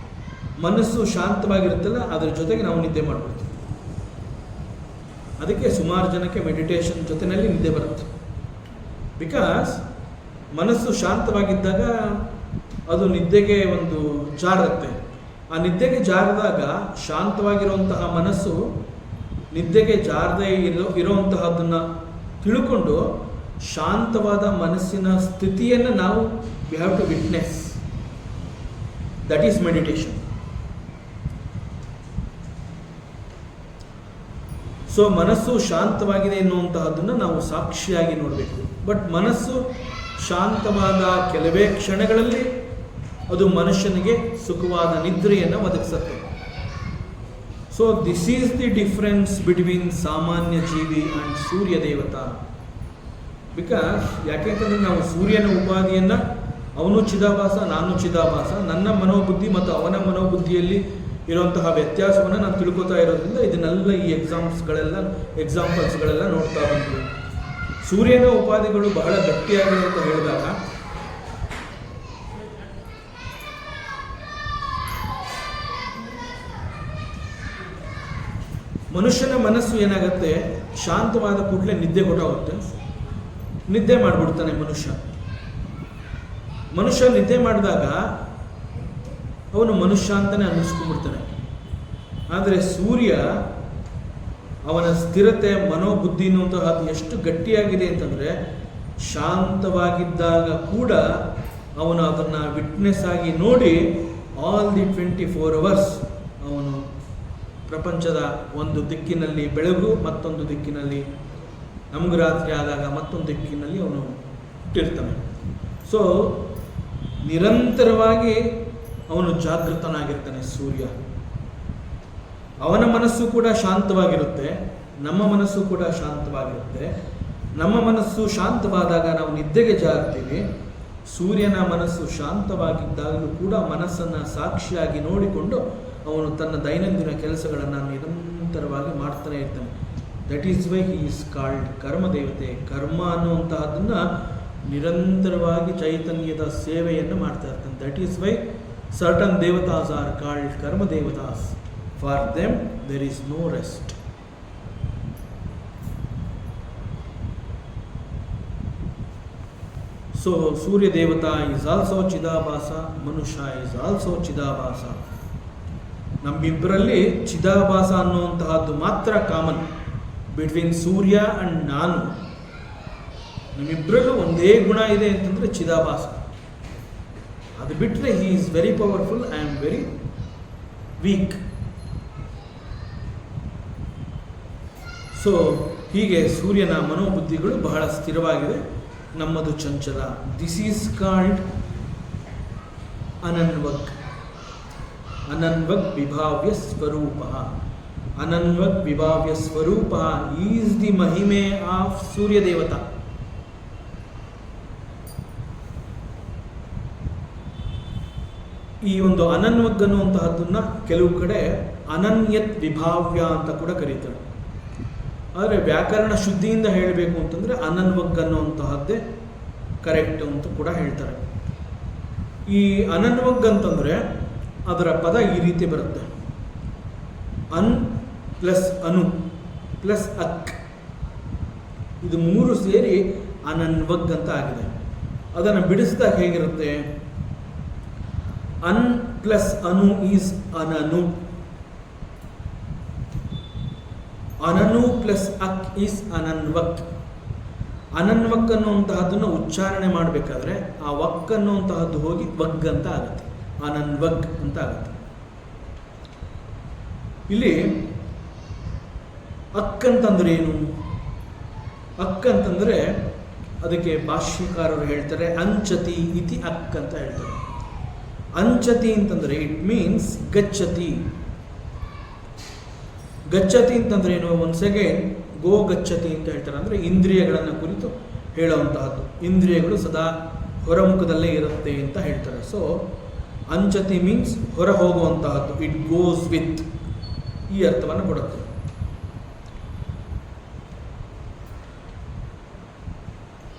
ಮನಸ್ಸು ಶಾಂತವಾಗಿರುತ್ತಲ್ಲ, ಅದರ ಜೊತೆಗೆ ನಾವು ನಿದ್ದೆ ಮಾಡ್ಬಿಡ್ತೀವಿ. ಅದಕ್ಕೆ ಸುಮಾರು ಜನಕ್ಕೆ ಮೆಡಿಟೇಷನ್ ಜೊತೆಯಲ್ಲಿ ನಿದ್ದೆ ಬರುತ್ತೆ. ಬಿಕಾಸ್ ಮನಸ್ಸು ಶಾಂತವಾಗಿದ್ದಾಗ ಅದು ನಿದ್ದೆಗೆ ಒಂದು ಜಾರುತ್ತೆ. ಆ ನಿದ್ದೆಗೆ ಜಾರಿದಾಗ ಶಾಂತವಾಗಿರುವಂತಹ ಮನಸ್ಸು ನಿದ್ದೆಗೆ ಜಾರದೇ ಇರುವಂತಹದನ್ನು ತಿಳ್ಕೊಂಡು ಶಾಂತವಾದ ಮನಸ್ಸಿನ ಸ್ಥಿತಿಯನ್ನು ನಾವು we have to witness. That is meditation. So ಮನಸ್ಸು ಶಾಂತವಾಗಿದೆ ಎನ್ನುವಂತಹದ್ದನ್ನು ನಾವು ಸಾಕ್ಷಿಯಾಗಿ ನೋಡಬೇಕು. ಬಟ್ ಮನಸ್ಸು ಶಾಂತವಾದ ಕೆಲವೇ ಕ್ಷಣಗಳಲ್ಲಿ ಅದು ಮನುಷ್ಯನಿಗೆ ಸುಖವಾದ ನಿದ್ರೆಯನ್ನು ಒದಗಿಸುತ್ತೆ. So this is the difference between ಸಾಮಾನ್ಯ ಜೀವಿ ಆ್ಯಂಡ್ ಸೂರ್ಯ ದೇವತಾ. ಬಿಕಾಸ್ ಯಾಕೆಂತಂದರೆ ನಾವು ಸೂರ್ಯನ ಉಪಾಧಿಯನ್ನು, ಅವನು ಚಿದಾಭಾಸ, ನಾನು ಚಿದಾಭಾಸ, ನನ್ನ ಮನೋಬುದ್ಧಿ ಮತ್ತು ಅವನ ಮನೋಬುದ್ಧಿಯಲ್ಲಿ ಇರುವಂತಹ ವ್ಯತ್ಯಾಸವನ್ನು ನಾನು ತಿಳ್ಕೊತಾ ಇರೋದ್ರಿಂದ ಇದನ್ನೆಲ್ಲ ಈ ಎಕ್ಸಾಂಪಲ್ಸ್ಗಳೆಲ್ಲ ನೋಡ್ತಾ ಬಂದ್ವಿ. ಸೂರ್ಯನ ಉಪಾಧಿಗಳು ಬಹಳ ಗಟ್ಟಿಯಾಗಿದೆ ಅಂತ ಹೇಳಿದಾಗ ಮನುಷ್ಯನ ಮನಸ್ಸು ಏನಾಗುತ್ತೆ, ಶಾಂತವಾದ ಕೂಡಲೇ ನಿದ್ದೆ ಗೊತ್ತಾಗುತ್ತೆ, ನಿದ್ದೆ ಮಾಡಿಬಿಡ್ತಾನೆ ಮನುಷ್ಯ ನಿದ್ದೆ ಮಾಡಿದಾಗ ಅವನು ಮನುಷ್ಯ ಅಂತಲೇ ಅನ್ನಿಸ್ಕೊಂಡ್ಬಿಡ್ತಾನೆ. ಆದರೆ ಸೂರ್ಯ ಅವನ ಸ್ಥಿರತೆ, ಮನೋಬುದ್ಧಿ ಅನ್ನುವಂತಹದ್ದು ಎಷ್ಟು ಗಟ್ಟಿಯಾಗಿದೆ ಅಂತಂದರೆ, ಶಾಂತವಾಗಿದ್ದಾಗ ಕೂಡ ಅವನು ಅದನ್ನು ವಿಟ್ನೆಸ್ ಆಗಿ ನೋಡಿ ಆಲ್ ದಿ 24 hours ಅವನು ಪ್ರಪಂಚದ ಒಂದು ದಿಕ್ಕಿನಲ್ಲಿ ಬೆಳಗು, ಮತ್ತೊಂದು ದಿಕ್ಕಿನಲ್ಲಿ ನಮಗೂ ರಾತ್ರಿ ಆದಾಗ ಮತ್ತೊಂದು ದಿಕ್ಕಿನಲ್ಲಿ ಅವನು ಹುಟ್ಟಿರ್ತಾನೆ. ಸೊ ನಿರಂತರವಾಗಿ ಅವನು ಜಾಗೃತನಾಗಿರ್ತಾನೆ ಸೂರ್ಯ. ಅವನ ಮನಸ್ಸು ಕೂಡ ಶಾಂತವಾಗಿರುತ್ತೆ, ನಮ್ಮ ಮನಸ್ಸು ಕೂಡ ಶಾಂತವಾಗಿರುತ್ತೆ. ನಮ್ಮ ಮನಸ್ಸು ಶಾಂತವಾದಾಗ ನಾವು ನಿದ್ದೆಗೆ ಜಾಗ್ತೀವಿ. ಸೂರ್ಯನ ಮನಸ್ಸು ಶಾಂತವಾಗಿದ್ದಾಗಲೂ ಕೂಡ ಮನಸ್ಸನ್ನು ಸಾಕ್ಷಿಯಾಗಿ ನೋಡಿಕೊಂಡು ಅವನು ತನ್ನ ದೈನಂದಿನ ಕೆಲಸಗಳನ್ನು ನಿರಂತರವಾಗಿ ಮಾಡ್ತಾನೆ ಇರ್ತಾನೆ. That is why he is called ಕರ್ಮದೇವತೆ. ಕರ್ಮ ಅನ್ನುವಂತಹದನ್ನು ನಿರಂತರವಾಗಿ ಚೈತನ್ಯದ ಸೇವೆಯನ್ನು ಮಾಡ್ತಾ ಇರ್ತಾನೆ. ದಟ್ ಈಸ್ ವೈ ಸರ್ಟನ್ ದೇವತಾಸ್ ಆರ್ ಕಾಲ್ಡ್ ಕರ್ಮದೇವತಾಸ್. For them there is no rest. So ಸೂರ್ಯ ದೇವತಾ ಈಸ್ ಆಲ್ಸೋ ಚಿದಾಭಾಸ, ಮನುಷ್ಯ ಈಸ್ ಆಲ್ಸೋ ಚಿದಾಭಾಸ. ನಮ್ಮಿಬ್ಬರಲ್ಲಿ ಚಿದಾಭಾಸ ಅನ್ನುವಂತಹದ್ದು ಮಾತ್ರ ಕಾಮನ್ ಬಿಟ್ವೀನ್ ಸೂರ್ಯ ಆ್ಯಂಡ್ ನಾನು. ನಮ್ಮಿಬ್ಬರಲ್ಲೂ ಒಂದೇ ಗುಣ ಇದೆ ಅಂತಂದರೆ ಚಿದಾಭಾಸ. ಅದು ಬಿಟ್ಟರೆ he is very powerful, I am very weak. So ಹೀಗೆ ಸೂರ್ಯನ ಮನೋಬುದ್ಧಿಗಳು ಬಹಳ ಸ್ಥಿರವಾಗಿದೆ, ನಮ್ಮದು ಚಂಚಲ. ದಿಸ್ ಈಸ್ ಕಾಲ್ಡ್ ಅನನ್ವಗ್. ಅನನ್ವಗ್ ವಿಭಾವ್ಯ ಸ್ವರೂಪ. ಅನನ್ವಗ್ ವಿಭಾವ್ಯ ಸ್ವರೂಪ ಈಸ್ ದಿ ಮಹಿಮೆ ಆಫ್ ಸೂರ್ಯ ದೇವತಾ. ಈ ಒಂದು ಅನನ್ವಗ್ ಅನ್ನುವಂತಹದ್ದನ್ನು ಕೆಲವು ಕಡೆ ಅನನ್ಯತ್ ವಿಭಾವ್ಯ ಅಂತ ಕೂಡ ಕರೀತಾರೆ. ಆದರೆ ವ್ಯಾಕರಣ ಶುದ್ಧಿಯಿಂದ ಹೇಳಬೇಕು ಅಂತಂದರೆ ಅನನ್ವಗ್ ಅನ್ನುವಂತಹದ್ದೇ ಕರೆಕ್ಟ್ ಅಂತ ಕೂಡ ಹೇಳ್ತಾರೆ. ಈ ಅನನ್ವಗ್ ಅಂತಂದರೆ ಅದರ ಪದ ಈ ರೀತಿ ಬರುತ್ತೆ: ಅನ್ ಪ್ಲಸ್ ಅನು ಪ್ಲಸ್ ಅಕ್, ಇದು ಮೂರು ಸೇರಿ ಅನನ್ವಗ್ ಅಂತ ಆಗಿದೆ. ಅದನ್ನು ಬಿಡಿಸಿದಾಗ ಹೇಗಿರುತ್ತೆ? ಅನ್ ಪ್ಲಸ್ ಅನು ಈಸ್ ಅನನು, ಅನನು ಪ್ಲಸ್ ಅಕ್ ಈಸ್ ಅನನ್ವಕ್. ಅನನ್ವಕ್ ಅನ್ನುವಂತಹದ್ದನ್ನು ಉಚ್ಚಾರಣೆ ಮಾಡಬೇಕಾದ್ರೆ ಆ ವಕ್ ಅನ್ನುವಂತಹದ್ದು ಹೋಗಿ ವಗ್ ಅಂತ ಆಗುತ್ತೆ, ಅನನ್ವಗ್ ಅಂತ ಆಗುತ್ತೆ. ಇಲ್ಲಿ ಅಕ್ ಅಂತಂದ್ರೆ ಏನು? ಅಕ್ ಅಂತಂದರೆ ಅದಕ್ಕೆ ಭಾಷ್ಯಕಾರರು ಹೇಳ್ತಾರೆ ಅಂಚತಿ ಇತಿ ಅಕ್ ಅಂತ ಹೇಳ್ತಾರೆ. ಅಂಚತಿ ಅಂತಂದರೆ ಇಟ್ ಮೀನ್ಸ್ ಗಚ್ಚತಿ. ಗಚ್ಚತಿ ಅಂತಂದ್ರೆ ಏನು? ಒನ್ ಸೆಕೆಂಡ್ ಗೋ ಗಚ್ಚತಿ ಅಂತ ಹೇಳ್ತಾರೆ. ಅಂದರೆ ಇಂದ್ರಿಯಗಳನ್ನು ಕುರಿತು ಹೇಳುವಂತಹದ್ದು. ಇಂದ್ರಿಯಗಳು ಸದಾ ಹೊರಮುಖದಲ್ಲೇ ಇರುತ್ತೆ ಅಂತ ಹೇಳ್ತಾರೆ. ಸೊ ಅಂಚತಿ ಮೀನ್ಸ್ ಹೊರ ಹೋಗುವಂತಹದ್ದು, ಇಟ್ ಗೋಸ್ ವಿತ್, ಈ ಅರ್ಥವನ್ನು ಕೊಡುತ್ತೆ.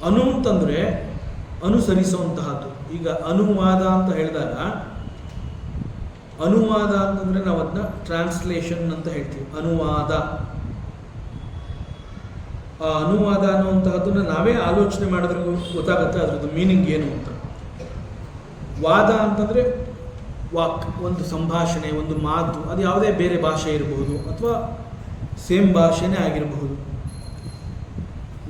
ಅನು ಅಂತಂದರೆ ಅನುಸರಿಸುವಂತಹದ್ದು. ಈಗ ಅನುವಾದ ಅಂತ ಹೇಳಿದಾಗ, ಅನುವಾದ ಅಂತಂದರೆ ನಾವು ಅದನ್ನ ಟ್ರಾನ್ಸ್ಲೇಷನ್ ಅಂತ ಹೇಳ್ತೀವಿ. ಅನುವಾದ, ಆ ಅನುವಾದ ಅನ್ನುವಂತಹದ್ದನ್ನು ನಾವೇ ಆಲೋಚನೆ ಮಾಡಿದ್ರೆ ಗೊತ್ತಾಗುತ್ತೆ ಅದರದ್ದು ಮೀನಿಂಗ್ ಏನು ಅಂತ. ವಾದ ಅಂತಂದರೆ ವಾಕ್, ಒಂದು ಸಂಭಾಷಣೆ, ಒಂದು ಮಾತು. ಅದು ಯಾವುದೇ ಬೇರೆ ಭಾಷೆ ಇರಬಹುದು ಅಥವಾ ಸೇಮ್ ಭಾಷೆನೇ ಆಗಿರಬಹುದು.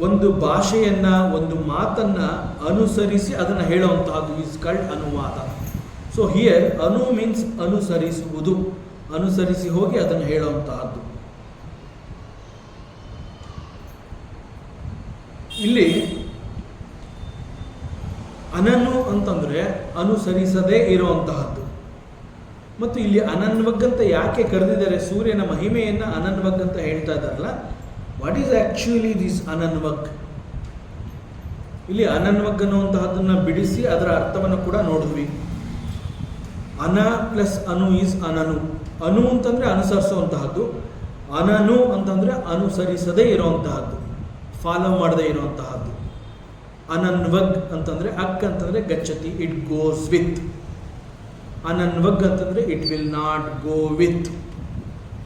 ಒಂದು ಭಾಷೆಯನ್ನು, ಒಂದು ಮಾತನ್ನು ಅನುಸರಿಸಿ ಅದನ್ನು ಹೇಳುವಂತಹದ್ದು ಈಸ್ ಕಾಲ್ಡ್ ಅನುವಾದ. ಸೊ ಹಿಯರ್ ಅನು ಮೀನ್ಸ್ ಅನುಸರಿಸುವುದು, ಅನುಸರಿಸಿ ಹೋಗಿ ಅದನ್ನು ಹೇಳುವಂತಹದ್ದು. ಇಲ್ಲಿ ಅನನು ಅಂತಂದರೆ ಅನುಸರಿಸದೇ ಇರುವಂತಹದ್ದು. ಮತ್ತು ಇಲ್ಲಿ ಅನನ್ವಗ್ ಅಂತ ಯಾಕೆ ಕರೆದಿದ್ದಾರೆ? ಸೂರ್ಯನ ಮಹಿಮೆಯನ್ನು ಅನನ್ವಗ್ ಅಂತ ಹೇಳ್ತಾ ಇದ್ದಾರಲ್ಲ, ವಾಟ್ ಈಸ್ ಆ್ಯಕ್ಚುಲಿ ದಿಸ್ ಅನನ್ವಗ್? ಇಲ್ಲಿ ಅನನ್ವಗ್ ಅನ್ನುವಂತಹದ್ದನ್ನು ಬಿಡಿಸಿ ಅದರ ಅರ್ಥವನ್ನು ಕೂಡ ನೋಡಿದ್ವಿ. ಅನ ಪ್ಲಸ್ ಅನು ಈಸ್ ಅನನು. ಅನು ಅಂತಂದರೆ ಅನುಸರಿಸುವಂತಹದ್ದು, ಅನನು ಅಂತಂದರೆ ಅನುಸರಿಸದೇ ಇರುವಂತಹದ್ದು, ಫಾಲೋ ಮಾಡದೇ ಇರುವಂತಹದ್ದು. ಅನನ್ವಗ್ ಅಂತಂದರೆ ಅಕ್ ಅಂತಂದರೆ ಗಚ್ಚತಿ, ಇಟ್ ಗೋಸ್ ವಿತ್. ಅನನ್ವಗ್ ಅಂತಂದರೆ it will not go with,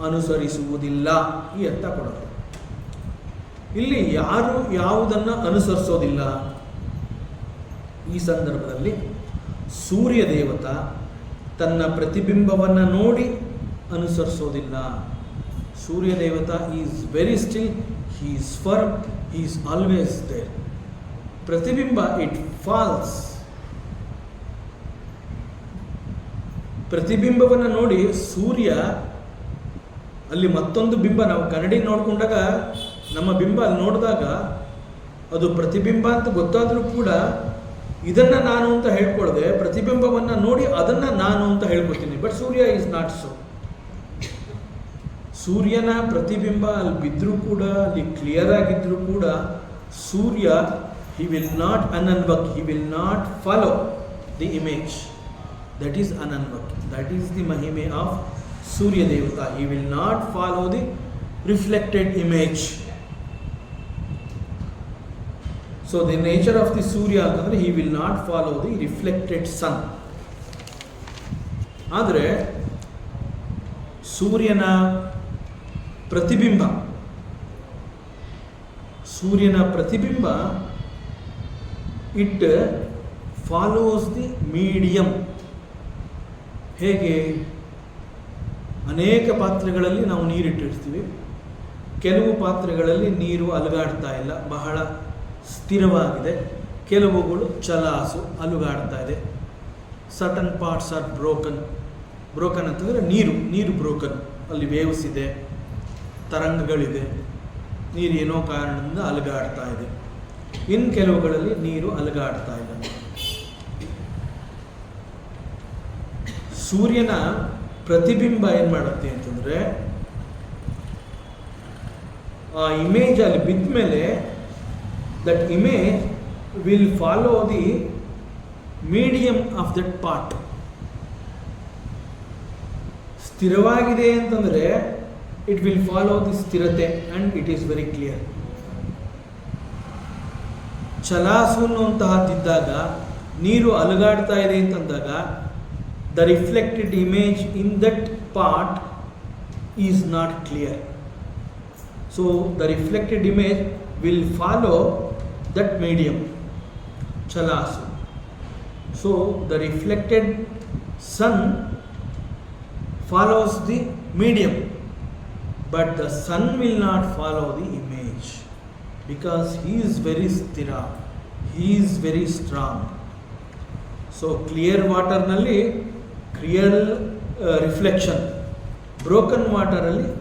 ಅನುಸರಿಸುವುದಿಲ್ಲ, ಈ ಅರ್ಥ ಕೊಡೋದು. ಇಲ್ಲಿ ಯಾರು ಯಾವುದನ್ನು ಅನುಸರಿಸೋದಿಲ್ಲ? ಈ ಸಂದರ್ಭದಲ್ಲಿ ಸೂರ್ಯ ದೇವತಾ ತನ್ನ ಪ್ರತಿಬಿಂಬವನ್ನು ನೋಡಿ ಅನುಸರಿಸೋದಿಲ್ಲ. ಸೂರ್ಯ ದೇವತಾ is very still, he is firm, he is always there. ಪ್ರತಿಬಿಂಬ ಇಟ್ ಫಾಲ್ಸ್. ಪ್ರತಿಬಿಂಬವನ್ನು ನೋಡಿ ಸೂರ್ಯ ಅಲ್ಲಿ ಮತ್ತೊಂದು ಬಿಂಬ, ನಾವು ಕನ್ನಡಿ ನೋಡಿಕೊಂಡಾಗ ನಮ್ಮ ಬಿಂಬ ಅಲ್ಲಿ ನೋಡಿದಾಗ ಅದು ಪ್ರತಿಬಿಂಬ ಅಂತ ಗೊತ್ತಾದರೂ ಕೂಡ ಇದನ್ನು ನಾನು ಅಂತ ಹೇಳ್ಕೊಳ್ಳದೆ ಪ್ರತಿಬಿಂಬವನ್ನು ನೋಡಿ ಅದನ್ನು ನಾನು ಅಂತ ಹೇಳ್ಕೊತೀನಿ. ಬಟ್ ಸೂರ್ಯ ಈಸ್ ನಾಟ್ ಸೊ. ಸೂರ್ಯನ ಪ್ರತಿಬಿಂಬ ಅಲ್ಲಿ ಬಿದ್ದರೂ ಕೂಡ, ಅಲ್ಲಿ ಕ್ಲಿಯರ್ ಆಗಿದ್ದರೂ ಕೂಡ ಸೂರ್ಯ he will not ananvak, he will not follow the image. That is ananvak, that is the mahime of Surya Devata. He will not follow the reflected image. So the nature of the Surya antandre he will not follow the reflected sun. ಆದರೆ ಸೂರ್ಯನ ಪ್ರತಿಬಿಂಬ it follows the medium. ಹೇಗೆ? ಅನೇಕ ಪಾತ್ರೆಗಳಲ್ಲಿ ನಾವು ನೀರಿಟ್ಟಿರ್ತೀವಿ, ಕೆಲವು ಪಾತ್ರೆಗಳಲ್ಲಿ ನೀರು ಅಲುಗಾಡ್ತಾ ಇಲ್ಲ, ಬಹಳ ಸ್ಥಿರವಾಗಿದೆ, ಕೆಲವುಗಳು ಚಲಾಸು ಅಲುಗಾಡ್ತಾ ಇದೆ. ಸರ್ಟನ್ ಪಾರ್ಟ್ಸ್ ಆರ್ ಬ್ರೋಕನ್ ಅಂತಂದರೆ ನೀರು ಬ್ರೋಕನ್, ಅಲ್ಲಿ ವೇವ್ಸ್ ಇದೆ, ತರಂಗಗಳಿದೆ, ನೀರು ಏನೋ ಕಾರಣದಿಂದ ಅಲುಗಾಡ್ತಾ ಇದೆ. ಇನ್ನು ಕೆಲವುಗಳಲ್ಲಿ ನೀರು ಅಲುಗಾಡ್ತಾ ಇಲ್ಲ. ಸೂರ್ಯನ ಪ್ರತಿಬಿಂಬ ಏನು ಮಾಡುತ್ತೆ ಅಂತಂದರೆ, ಆ ಇಮೇಜ್ ಅಲ್ಲಿ ಬಿದ್ದ ಮೇಲೆ that image will follow the medium of that part. ಸ್ಥಿರವಾಗಿದೆ ಅಂತಂದರೆ ಇಟ್ ವಿಲ್ ಫಾಲೋ ದಿ ಸ್ಥಿರತೆ and it is very clear. ಚಲಾಸು ಅನ್ನುವಂತಹದ್ದಿದ್ದಾಗ, ನೀರು ಅಲುಗಾಡ್ತಾ ಇದೆ ಅಂತಂದಾಗ the reflected image in that part is not clear. So the reflected image will follow that medium, ಚಲಾಸು. So the reflected sun follows the medium, but the sun will not follow the image because he is very sthira, he is very strong. So clear water nalli clear reflection, broken water alli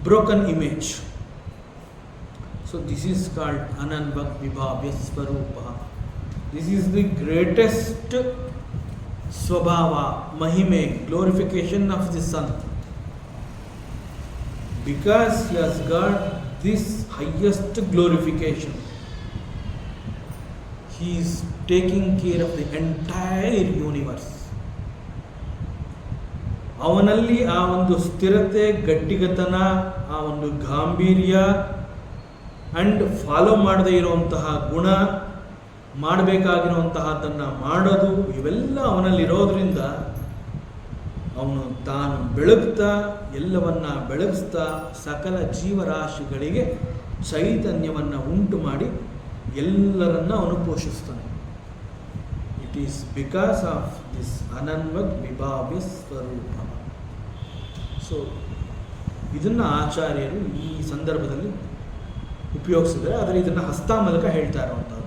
broken image. So this is called ananvak vibhavya swarupa. This is the greatest Swabhava, Mahime, glorification of the sun. Because he has got this highest glorification, he is taking care of the entire universe. ಅವನಲ್ಲಿ ಆ ಒಂದು ಸ್ಥಿರತೆ, ಗಟ್ಟಿಗತನ, ಆ ಒಂದು ಗಾಂಭೀರ್ಯ and follow ಮಾಡದೇ ಇರುವಂತಹ ಗುಣ, ಮಾಡಬೇಕಾಗಿರುವಂತಹದ್ದನ್ನು ಮಾಡೋದು, ಇವೆಲ್ಲ ಅವನಲ್ಲಿರೋದ್ರಿಂದ ಅವನು ತಾನು ಬೆಳಗ್ತಾ, ಎಲ್ಲವನ್ನ ಬೆಳಗಿಸ್ತಾ ಸಕಲ ಜೀವರಾಶಿಗಳಿಗೆ ಚೈತನ್ಯವನ್ನು ಉಂಟು ಮಾಡಿ ಎಲ್ಲರನ್ನ ಅವನು ಪೋಷಿಸ್ತಾನೆ. It is because of this ಅನನ್ವಕ್ ವಿಭಾವ್ಯ ಸ್ವರೂಪ. ಸೊ ಇದನ್ನು ಆಚಾರ್ಯರು ಈ ಸಂದರ್ಭದಲ್ಲಿ ಉಪಯೋಗಿಸಿದರೆ, ಆದರೆ ಇದನ್ನು ಹಸ್ತಾಮಲಕ ಹೇಳ್ತಾ ಇರುವಂಥದ್ದು.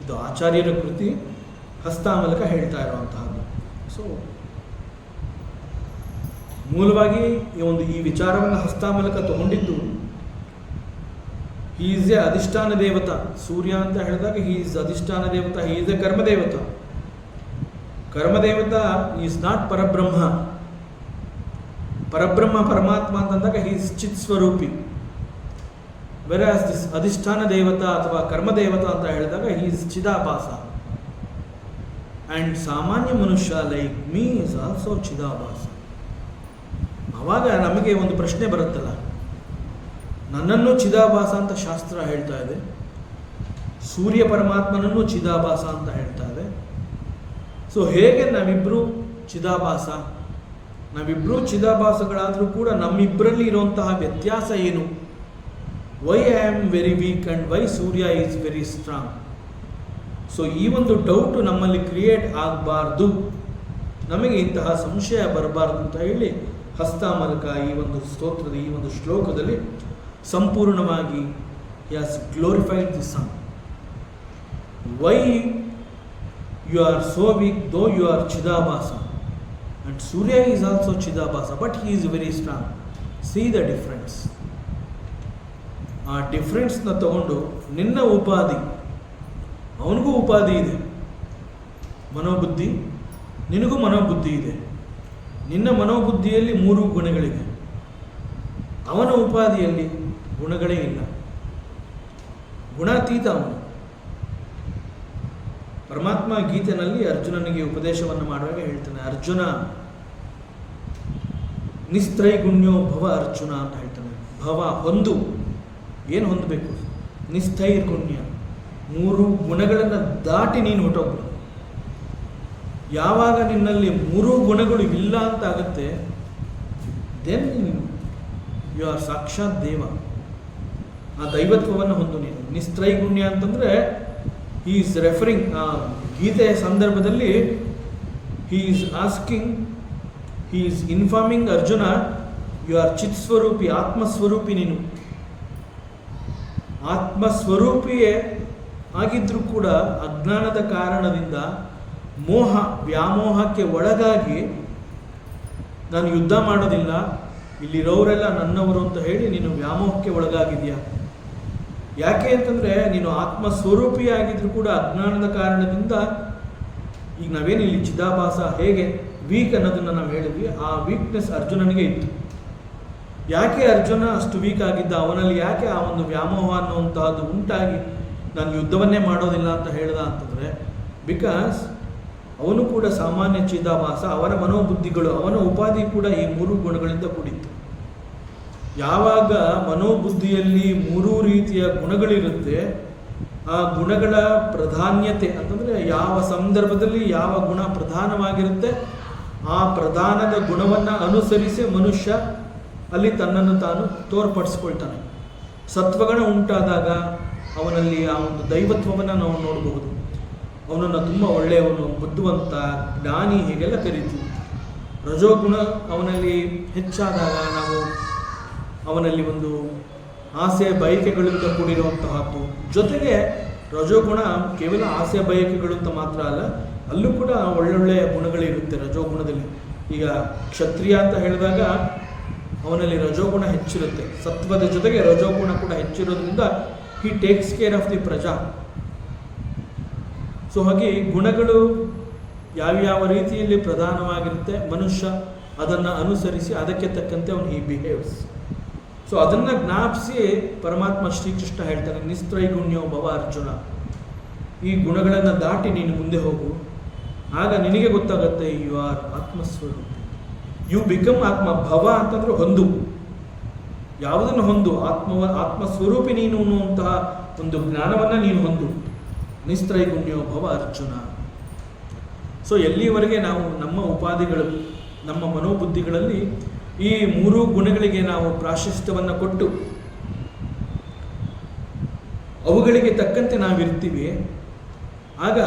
ಇದು ಆಚಾರ್ಯರ ಕೃತಿ, ಹಸ್ತಾಮಲಕ ಹೇಳ್ತಾ ಇರುವಂತಹದ್ದು. ಸೊ ಮೂಲವಾಗಿ ಈ ವಿಚಾರವನ್ನು ಹಸ್ತಾಮಲಕ ತಗೊಂಡಿದ್ದು, ಹಿ ಈಸ್ ಎ ಅಧಿಷ್ಠಾನ ದೇವತ. ಸೂರ್ಯ ಅಂತ ಹೇಳಿದಾಗ ಹಿ ಈಸ್ ಅಧಿಷ್ಠಾನ ದೇವತ, ಹಿ ಈಸ್ ಎ ಕರ್ಮದೇವತ. ಕರ್ಮದೇವತ ಈಸ್ ನಾಟ್ ಪರಬ್ರಹ್ಮ. ಪರಬ್ರಹ್ಮ ಪರಮಾತ್ಮ ಅಂತಂದಾಗ ಹಿ ಈಸ್ ಚಿತ್ ಸ್ವರೂಪಿ. whereas this adhisthana devata ಅಥವಾ ಕರ್ಮ ದೇವತಾ ಅಂತ ಹೇಳಿದಾಗ he is ಚಿದಾಭಾಸ. and ಸಾಮಾನ್ಯ ಮನುಷ್ಯ like me is also ಚಿದಾಭಾಸ. ಆವಾಗ ನಮಗೆ ಒಂದು ಪ್ರಶ್ನೆ ಬರುತ್ತಲ್ಲ, ನನ್ನನ್ನು ಚಿದಾಭಾಸ ಅಂತ ಶಾಸ್ತ್ರ ಹೇಳ್ತಾ ಇದೆ, ಸೂರ್ಯ ಪರಮಾತ್ಮನನ್ನು ಚಿದಾಭಾಸ ಅಂತ ಹೇಳ್ತಾ ಇದೆ. ಸೊ ಹೇಗೆ ನಾವಿಬ್ಬರು ಚಿದಾಭಾಸ? ನಾವಿಬ್ಬರು ಚಿದಾಭಾಸಗಳಾದರೂ ಕೂಡ ನಮ್ಮಿಬ್ಬರಲ್ಲಿ ಇರುವಂತಹ ವ್ಯತ್ಯಾಸ ಏನು? Why I am very weak and why Surya is very strong. So ಈ ಒಂದು ಡೌಟು ನಮ್ಮಲ್ಲಿ ಕ್ರಿಯೇಟ್ ಆಗಬಾರ್ದು, ನಮಗೆ ಇಂತಹ ಸಂಶಯ ಬರಬಾರ್ದು ಅಂತ ಹೇಳಿ ಹಸ್ತಾಮಲಕ ಈ ಒಂದು ಸ್ತೋತ್ರದ ಈ ಒಂದು ಶ್ಲೋಕದಲ್ಲಿ ಸಂಪೂರ್ಣವಾಗಿ has glorified the sun. Why you are so weak though you are ಚಿದಾಭಾಸ, and Surya is also Chidabhasa, but he is very strong. C the difference. ಆ ಡಿಫ್ರೆನ್ಸ್ನ ತಗೊಂಡು ನಿನ್ನ ಉಪಾಧಿ, ಅವನಿಗೂ ಉಪಾಧಿ ಇದೆ, ಮನೋಬುದ್ಧಿ, ನಿನಗೂ ಮನೋಬುದ್ಧಿ ಇದೆ. ನಿನ್ನ ಮನೋಬುದ್ಧಿಯಲ್ಲಿ 3 ಗುಣಗಳಿವೆ, ಅವನ ಉಪಾಧಿಯಲ್ಲಿ ಗುಣಗಳೇ ಇಲ್ಲ, ಗುಣಾತೀತ ಅವನು. ಪರಮಾತ್ಮ ಗೀತೆಯಲ್ಲಿ ಅರ್ಜುನನಿಗೆ ಉಪದೇಶವನ್ನು ಮಾಡುವಾಗ ಹೇಳ್ತಾನೆ, ಅರ್ಜುನ ನಿಸ್ತ್ರೈಗುಣ್ಯೋ ಭವ ಅರ್ಜುನ ಅಂತ ಹೇಳ್ತಾನೆ. ಭವ ಹೊಂದು, ಏನು ಹೊಂದಬೇಕು? ನಿಸ್ಥೈರ್ಗುಣ್ಯ, 3 ಗುಣಗಳನ್ನು ದಾಟಿ ನೀನು ಹೊರಟೋಗ್ಬಿಡು. ಯಾವಾಗ ನಿನ್ನಲ್ಲಿ 3 ಗುಣಗಳು ಇಲ್ಲ ಅಂತ ಆಗುತ್ತೆ, ದೆನ್ ಯು ಆರ್ ಸಾಕ್ಷಾತ್ ದೇವ. ಆ ದೈವತ್ವವನ್ನು ಹೊಂದು ನೀನು. ನಿಸ್ತ್ರೈಗುಣ್ಯ ಅಂತಂದರೆ ಹಿ ಈಸ್ ರೆಫರಿಂಗ್, ಗೀತೆಯ ಸಂದರ್ಭದಲ್ಲಿ he is asking, he is informing Arjuna, you are ಚಿತ್ ಸ್ವರೂಪಿ, ಆತ್ಮಸ್ವರೂಪಿ ನೀನು. ಆತ್ಮಸ್ವರೂಪಿಯೇ ಆಗಿದ್ರೂ ಕೂಡ ಅಜ್ಞಾನದ ಕಾರಣದಿಂದ ಮೋಹ ವ್ಯಾಮೋಹಕ್ಕೆ ಒಳಗಾಗಿ ನಾನು ಯುದ್ಧ ಮಾಡೋದಿಲ್ಲ, ಇಲ್ಲಿರೋರೆಲ್ಲ ನನ್ನವರು ಅಂತ ಹೇಳಿ ನೀನು ವ್ಯಾಮೋಹಕ್ಕೆ ಒಳಗಾಗಿದೆಯಾ. ಯಾಕೆ ಅಂತಂದರೆ ನೀನು ಆತ್ಮಸ್ವರೂಪಿಯಾಗಿದ್ರೂ ಕೂಡ ಅಜ್ಞಾನದ ಕಾರಣದಿಂದ, ಈಗ ನಾವೇನು ಇಲ್ಲಿ ಚಿದಾಭಾಸ ಹೇಗೆ ವೀಕ್ ಅನ್ನೋದನ್ನು ನಾವು ಹೇಳಿದ್ವಿ, ಆ ವೀಕ್ನೆಸ್ ಅರ್ಜುನನಿಗೆ ಇತ್ತು. ಯಾಕೆ ಅರ್ಜುನ ಅಷ್ಟು ವೀಕ್ ಆಗಿದ್ದ, ಅವನಲ್ಲಿ ಯಾಕೆ ಆ ಒಂದು ವ್ಯಾಮೋಹ ಅನ್ನುವಂತಹದ್ದು ಉಂಟಾಗಿ ನಾನು ಯುದ್ಧವನ್ನೇ ಮಾಡೋದಿಲ್ಲ ಅಂತ ಹೇಳ್ದ ಅಂತಂದರೆ, ಬಿಕಾಸ್ ಅವನು ಕೂಡ ಸಾಮಾನ್ಯ ಚಿದಾಭಾಸ, ಅವನ ಮನೋಬುದ್ಧಿಗಳು, ಅವನ ಉಪಾಧಿ ಕೂಡ ಈ 3 ಗುಣಗಳಿಂದ ಕೂಡಿತ್ತು. ಯಾವಾಗ ಮನೋಬುದ್ಧಿಯಲ್ಲಿ 3 ರೀತಿಯ ಗುಣಗಳಿರುತ್ತೆ, ಆ ಗುಣಗಳ ಪ್ರಾಧಾನ್ಯತೆ ಅಂತಂದರೆ ಯಾವ ಸಂದರ್ಭದಲ್ಲಿ ಯಾವ ಗುಣ ಪ್ರಧಾನವಾಗಿರುತ್ತೆ, ಆ ಪ್ರಧಾನದ ಗುಣವನ್ನು ಅನುಸರಿಸಿ ಮನುಷ್ಯ ಅಲ್ಲಿ ತನ್ನನ್ನು ತಾನು ತೋರ್ಪಡಿಸ್ಕೊಳ್ತಾನೆ. ಸತ್ವಗುಣ ಉಂಟಾದಾಗ ಅವನಲ್ಲಿ ಆ ಒಂದು ದೈವತ್ವವನ್ನು ನಾವು ನೋಡಬಹುದು. ಅವನನ್ನು ತುಂಬ ಒಳ್ಳೆಯವನು, ಬುದ್ಧಿವಂತ, ಜ್ಞಾನಿ ಹೀಗೆಲ್ಲ ಕರಿತೀವಿ. ರಜೋಗುಣ ಅವನಲ್ಲಿ ಹೆಚ್ಚಾದಾಗ ನಾವು ಅವನಲ್ಲಿ ಒಂದು ಆಸೆ ಬಯಕೆಗಳಿಂದ ಕೂಡಿರುವಂತಹದ್ದು. ಜೊತೆಗೆ ರಜೋಗುಣ ಕೇವಲ ಆಸೆ ಬಯಕೆಗಳು ಅಂತ ಮಾತ್ರ ಅಲ್ಲ, ಅಲ್ಲೂ ಕೂಡ ಒಳ್ಳೊಳ್ಳೆಯ ಗುಣಗಳಿರುತ್ತೆ ರಜೋಗುಣದಲ್ಲಿ. ಈಗ ಕ್ಷತ್ರಿಯ ಅಂತ ಹೇಳಿದಾಗ ಅವನಲ್ಲಿ ರಜೋಗುಣ ಹೆಚ್ಚಿರುತ್ತೆ, ಸತ್ವದ ಜೊತೆಗೆ ರಜೋಗುಣ ಕೂಡ ಹೆಚ್ಚಿರೋದ್ರಿಂದ he takes care of the ಪ್ರಜಾ. ಸೊ ಹಾಗೆ ಗುಣಗಳು ಯಾವ್ಯಾವ ರೀತಿಯಲ್ಲಿ ಪ್ರಧಾನವಾಗಿರುತ್ತೆ, ಮನುಷ್ಯ ಅದನ್ನು ಅನುಸರಿಸಿ ಅದಕ್ಕೆ ತಕ್ಕಂತೆ ಅವನು ಹಿ ಬಿಹೇವ್ಸ್. ಸೊ ಅದನ್ನು ಜ್ಞಾಪಿಸಿ ಪರಮಾತ್ಮ ಶ್ರೀಕೃಷ್ಣ ಹೇಳ್ತಾನೆ, ನಿಸ್ತ್ರೈಗುಣ್ಯೋ ಭವ ಅರ್ಜುನ, ಈ ಗುಣಗಳನ್ನು ದಾಟಿ ನೀನು ಮುಂದೆ ಹೋಗು, ಆಗ ನಿನಗೆ ಗೊತ್ತಾಗುತ್ತೆ ಯು ಆರ್ ಆತ್ಮಸ್ವರೂಪಿ, ಯು ಬಿಕಮ್ ಆತ್ಮ. ಭವ ಅಂತಂದ್ರೆ ಹೊಂದು, ಯಾವುದನ್ನು ಹೊಂದು, ಆತ್ಮಸ್ವರೂಪಿ ನೀನು ಅನ್ನುವಂತಹ ಒಂದು ಜ್ಞಾನವನ್ನು ನೀನು ಹೊಂದು. ನಿಸ್ತ್ರೈಗುಣ್ಯೋ ಭವ ಅರ್ಜುನ. ಸೊ ಎಲ್ಲಿವರೆಗೆ ನಾವು ನಮ್ಮ ಉಪಾಧಿಗಳು, ನಮ್ಮ ಮನೋಬುದ್ಧಿಗಳಲ್ಲಿ ಈ 3 ಗುಣಗಳಿಗೆ ನಾವು ಪ್ರಾಶಸ್ತ್ಯವನ್ನು ಕೊಟ್ಟು ಅವುಗಳಿಗೆ ತಕ್ಕಂತೆ ನಾವಿರ್ತೀವಿ, ಆಗ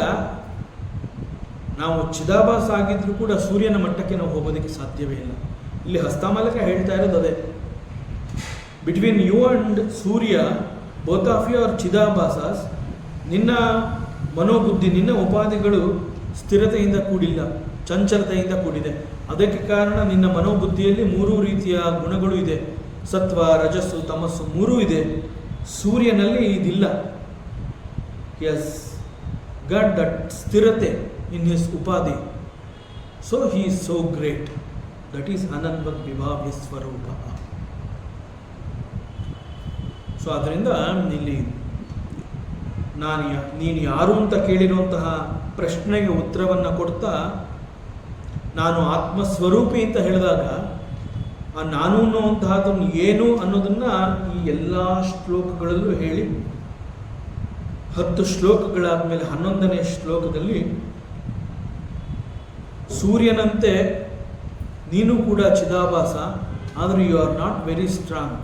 ನಾವು ಚಿದಾಭಾಸ ಆಗಿದ್ರೂ ಕೂಡ ಸೂರ್ಯನ ಮಟ್ಟಕ್ಕೆ ನಾವು ಹೋಗೋದಕ್ಕೆ ಸಾಧ್ಯವೇ ಇಲ್ಲ. ಇಲ್ಲಿ ಹಸ್ತಮಾಲಕ ಹೇಳ್ತಾ ಇರೋದು ಅದೇ, ಬಿಟ್ವೀನ್ ಯು ಅಂಡ್ ಸೂರ್ಯ, ಬೋತ್ ಆಫ್ ಯು ಆರ್ ಚಿದಾಭಾಸಸ್. ನಿನ್ನ ಮನೋಬುದ್ಧಿ, ನಿನ್ನ ಉಪಾಧಿಗಳು ಸ್ಥಿರತೆಯಿಂದ ಕೂಡಿಲ್ಲ, ಚಂಚಲತೆಯಿಂದ ಕೂಡಿದೆ. ಅದಕ್ಕೆ ಕಾರಣ ನಿನ್ನ ಮನೋಬುದ್ಧಿಯಲ್ಲಿ 3 ರೀತಿಯ ಗುಣಗಳು ಇದೆ, ಸತ್ವ, ರಜಸ್ಸು, ತಮಸ್ಸು 3 ಇದೆ. ಸೂರ್ಯನಲ್ಲಿ ಇದಿಲ್ಲ. ಎಸ್ ಗಾಟ್ ದಟ್ ಸ್ಥಿರತೆ ಇನ್ ಹಿಸ್ ಉಪಾಧಿ. So he is so great. That is ಅನನ್ವದ್ ವಿಭಾವ್ಯ ಸ್ವರೂಪ. ಸೊ ಅದರಿಂದ ಇಲ್ಲಿ ನೀನು ಯಾರು ಅಂತ ಕೇಳಿರುವಂತಹ ಪ್ರಶ್ನೆಗೆ ಉತ್ತರವನ್ನು ಕೊಡ್ತಾ, ನಾನು ಆತ್ಮಸ್ವರೂಪಿ ಅಂತ ಹೇಳಿದಾಗ ಆ ನಾನು ಅನ್ನುವಂತಹದನ್ನು ಏನು ಅನ್ನೋದನ್ನು ಈ ಎಲ್ಲ ಶ್ಲೋಕಗಳಲ್ಲೂ ಹೇಳಿ 10 ಶ್ಲೋಕಗಳಾದ ಮೇಲೆ 11ನೇ ಶ್ಲೋಕದಲ್ಲಿ ಸೂರ್ಯನಂತೆ ನೀನು ಕೂಡ ಚಿದಾಭಾಸ, ಆದರೆ you are not very strong.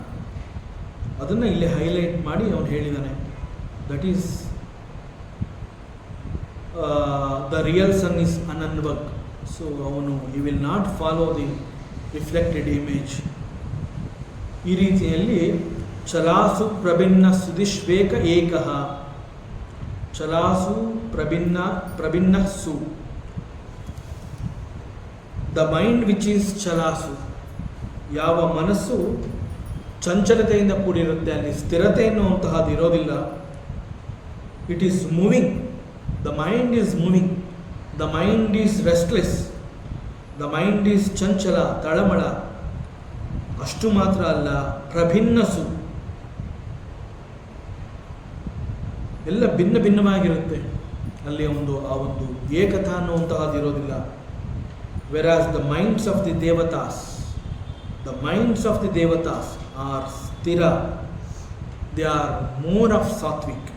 ಅದನ್ನು ಇಲ್ಲಿ ಹೈಲೈಟ್ ಮಾಡಿ ಅವನು ಹೇಳಿದ್ದಾನೆ. That is the real sun is ಅನನ್ವಗ್. ಸೊ ಅವನು you will not follow the reflected image. ಈ ರೀತಿಯಲ್ಲಿ ಚಲಾಸು ಪ್ರಭಿನ್ನ ಸುದಿಶ್ವೇಕ ಏಕಃ, ಚಲಾಸು ಪ್ರಭಿನ್ನ ಸು, ದ ಮೈಂಡ್ ವಿಚ್ ಈಸ್ ಚಲಾಸು, ಯಾವ ಮನಸ್ಸು ಚಂಚಲತೆಯಿಂದ ಕೂಡಿರುತ್ತೆ, ಅಲ್ಲಿ ಸ್ಥಿರತೆ ಎನ್ನುವಂತಹದ್ದು ಇರೋದಿಲ್ಲ. It is moving, the mind is moving, the mind is restless, the mind is ಚಂಚಲ, ತಳಮಳ. ಅಷ್ಟು ಮಾತ್ರ ಅಲ್ಲ, ಪ್ರಭಿನ್ನಸು, ಎಲ್ಲ ಭಿನ್ನ ಭಿನ್ನವಾಗಿರುತ್ತೆ. ಅಲ್ಲಿ ಆ ಒಂದು ಏಕತಾ ಅನ್ನುವಂತಹದ್ದು ಇರೋದಿಲ್ಲ. Whereas the minds of the ದೇವತಾಸ್, ದ ಮೈಂಡ್ಸ್ ಆಫ್ ದಿ ದೇವತಾಸ್ ಆರ್ ಸ್ಥಿರ, ದೇ ಆರ್ ಮೋರ್ ಆಫ್ ಸಾತ್ವಿಕ್,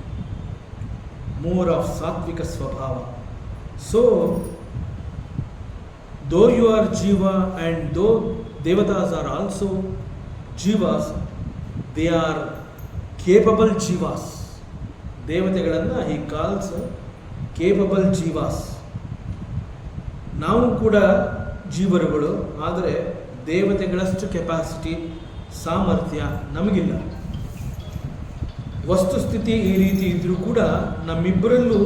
more of satvika svabhava. So though you are jiva and though devatas are also jivas, they are capable jivas. ದೇವತೆಗಳನ್ನು he calls capable jivas. ನಾವು ಕೂಡ ಜೀವರುಗಳು, ಆದರೆ ದೇವತೆಗಳಷ್ಟು capacity, ಸಾಮರ್ಥ್ಯ ನಮಗಿಲ್ಲ. ವಸ್ತುಸ್ಥಿತಿ ಈ ರೀತಿ ಇದ್ರೂ ಕೂಡ ನಮ್ಮಿಬ್ಬರಲ್ಲೂ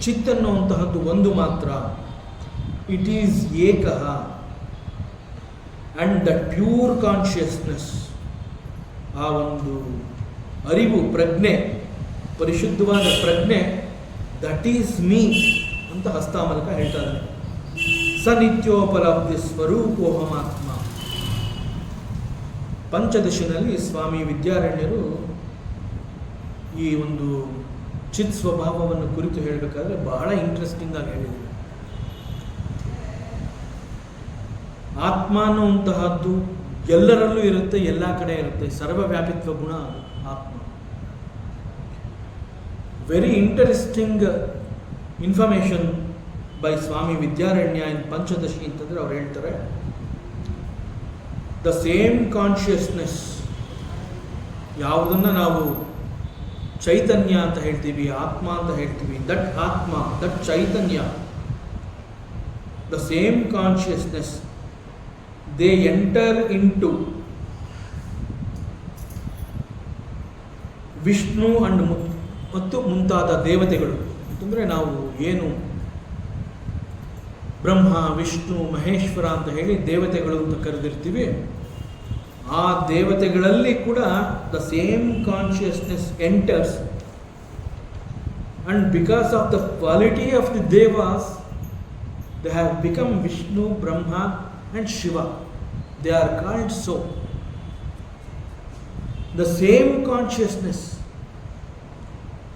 ಚಿತ್ ಅನ್ನುವಂತಹದ್ದು ಒಂದು ಮಾತ್ರ. ಇಟ್ ಈಸ್ ಏಕಃ. ಆ್ಯಂಡ್ ದಟ್ ಪ್ಯೂರ್ ಕಾನ್ಷಿಯಸ್ನೆಸ್, ಆ ಒಂದು ಅರಿವು, ಪ್ರಜ್ಞೆ, ಪರಿಶುದ್ಧವಾದ ಪ್ರಜ್ಞೆ, ದಟ್ ಈಸ್ ಮೀ ಅಂತ ಹಸ್ತಾಮಲಕ ಹೇಳ್ತಾ ಇದ್ದಾರೆ. ಸ ನಿತ್ಯೋಪಲಬ್ಧಿ ಸ್ವರೂಪೋಹಮಾತ್ಮ. ಪಂಚದಶಿನಲ್ಲಿ ಸ್ವಾಮಿ ವಿದ್ಯಾರಣ್ಯರು ಈ ಒಂದು ಚಿತ್ ಸ್ವಭಾವವನ್ನು ಕುರಿತು ಹೇಳಬೇಕಾದ್ರೆ ಬಹಳ ಇಂಟ್ರೆಸ್ಟಿಂಗ್ ಆಗಿ ಹೇಳಿದ್ದಾರೆ. ಆತ್ಮ ಅನ್ನುವಂತಹದ್ದು ಎಲ್ಲರಲ್ಲೂ ಇರುತ್ತೆ, ಎಲ್ಲ ಕಡೆ ಇರುತ್ತೆ, ಸರ್ವವ್ಯಾಪಿತ್ವ ಗುಣ ಆತ್ಮ. ವೆರಿ ಇಂಟ್ರೆಸ್ಟಿಂಗ್ ಇನ್ಫಾರ್ಮೇಶನ್ ಬೈ ಸ್ವಾಮಿ ವಿದ್ಯಾರಣ್ಯ ಇನ್ ಪಂಚದಶಿ ಅಂತಂದ್ರೆ ಅವ್ರು ಹೇಳ್ತಾರೆ, ದ ಸೇಮ್ ಕಾನ್ಷಿಯಸ್ನೆಸ್, ಯಾವುದನ್ನು ನಾವು ಚೈತನ್ಯ ಅಂತ ಹೇಳ್ತೀವಿ, ಆತ್ಮ ಅಂತ ಹೇಳ್ತೀವಿ, ದಟ್ ಆತ್ಮ, that Chaitanya, the same consciousness, they enter into Vishnu and ಮತ್ತು ಮುಂತಾದ ದೇವತೆಗಳು. ಅಂತಂದರೆ ನಾವು ಏನು ಬ್ರಹ್ಮ, ವಿಷ್ಣು, ಮಹೇಶ್ವರ ಅಂತ ಹೇಳಿ ದೇವತೆಗಳು ಅಂತ ಕರೆದಿರ್ತೀವಿ, ಆ ದೇವತೆಗಳಲ್ಲಿ ಕೂಡ the same consciousness enters. And because of the quality of the ದೇವಾಸ್, they have become Vishnu, Brahma and Shiva. They are called so. The same consciousness,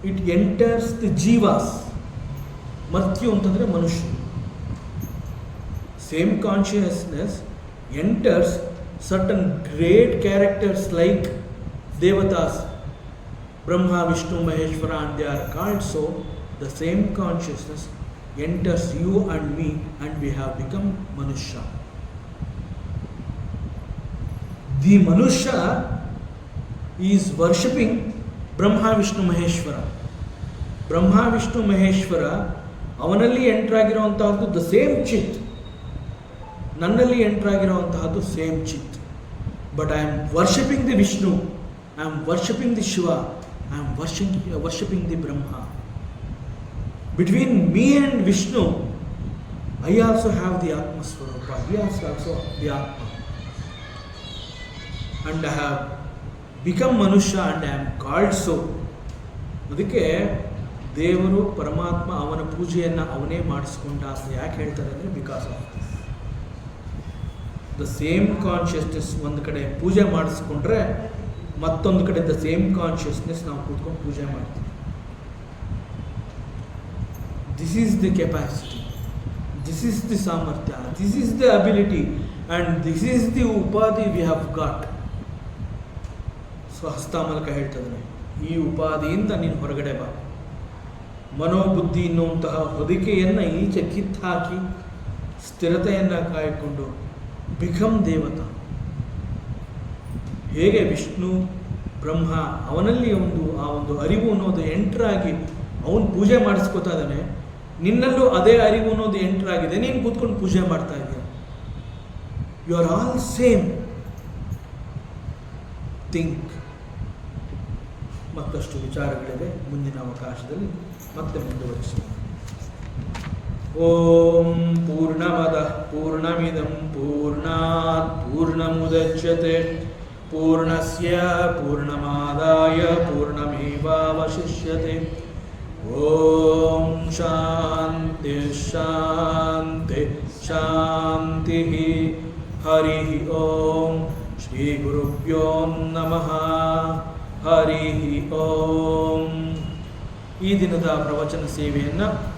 it enters the ಜೀವಾಸ್. ಮರ್ತ್ಯು ಅಂತಂದರೆ ಮನುಷ್ಯ. Same consciousness enters certain great characters like devatas, Brahma, Vishnu, Maheshwara, and they are called so. The same consciousness enters you and me, and we have become Manushya. The Manushya is worshipping Brahma, Vishnu, Maheshwara. Brahma, Vishnu, Maheshwara ಅವನಲ್ಲಿ enter ಆಗಿರುವಂತಹದ್ದು the same ಚಿತ್, ನನ್ನಲ್ಲಿ enter ಆಗಿರುವಂತಹದ್ದು same ಚಿತ್. But I am worshipping the Vishnu, I am worshipping the Shiva, I am worshipping the Brahma. Between me and Vishnu, I also have the ಆತ್ಮಸ್ವರೂಪ, he also the ಆತ್ಮ. And I have become ಮನುಷ್ಯ and I am called so. ಅದಕ್ಕೆ ದೇವರು ಪರಮಾತ್ಮ ಅವನ ಪೂಜೆಯನ್ನು ಅವನೇ ಮಾಡಿಸ್ಕೊಂಡ ಅಂತ ಯಾಕೆ ಹೇಳ್ತಾರೆ ಅಂದರೆ, because of this. The same consciousness ಒಂದು ಕಡೆ ಪೂಜೆ ಮಾಡಿಸ್ಕೊಂಡ್ರೆ, ಮತ್ತೊಂದು ಕಡೆ ದ ಸೇಮ್ ಕಾನ್ಷಿಯಸ್ನೆಸ್ ನಾವು ಕೂತ್ಕೊಂಡು ಪೂಜೆ ಮಾಡ್ತೀವಿ. This is the capacity, this is the ಸಾಮರ್ಥ್ಯ, this is the ability, and this is the ಉಪಾಧಿ we have got. So Hastamalaka ಹೇಳ್ತದೆ, ಈ ಉಪಾಧಿಯಿಂದ ನೀನು ಹೊರಗಡೆ ಬಾ. ಮನೋಬುದ್ಧಿ ಎನ್ನುವಂತಹ ಹೊದಿಕೆಯನ್ನು ಈಚೆ ಕಿತ್ತಾಕಿ ಸ್ಥಿರತೆಯನ್ನು ಕಾಯ್ಕೊಂಡು ಬಿಕಮ್ ದೇವತಾ. ಹೇಗೆ ವಿಷ್ಣು ಬ್ರಹ್ಮ ಅವನಲ್ಲಿ ಆ ಒಂದು ಅರಿವು ಅನ್ನೋದು ಎಂಟ್ರಾಗಿ ಅವನು ಪೂಜೆ ಮಾಡಿಸ್ಕೊತಾ ಇದ್ದಾನೆ, ನಿನ್ನಲ್ಲೂ ಅದೇ ಅರಿವು ಅನ್ನೋದು ಎಂಟ್ರಾಗಿದೆ, ನೀನು ಕೂತ್ಕೊಂಡು ಪೂಜೆ ಮಾಡ್ತಾ ಇದೆಯಾ. You are all same. Think. ಮತ್ತಷ್ಟು ವಿಚಾರಗಳಿವೆ, ಮುಂದಿನ ಅವಕಾಶದಲ್ಲಿ ಮತ್ತೆ ಮುಂದುವರಿಸೋಣ. ಓಂ ಪೂರ್ಣಮದಃ ಪೂರ್ಣಮಿದಂ ಪೂರ್ಣಾತ್ ಪೂರ್ಣಮುದಚ್ಯತೆ ಪೂರ್ಣಸ್ಯ ಪೂರ್ಣಮಾದಾಯ ಪೂರ್ಣಮೇವಾವಶಿಷ್ಯತೆ. ಓಂ ಶಾಂತಿ ಶಾಂತಿ ಶಾಂತಿ. ಹರಿ ಓಂ. ಶ್ರೀ ಗುರುಭ್ಯೋ ನಮಃ. ಹರಿ ಓಂ. ಈ ದಿನದ ಪ್ರವಚನ ಸೇವೆಯನ್ನು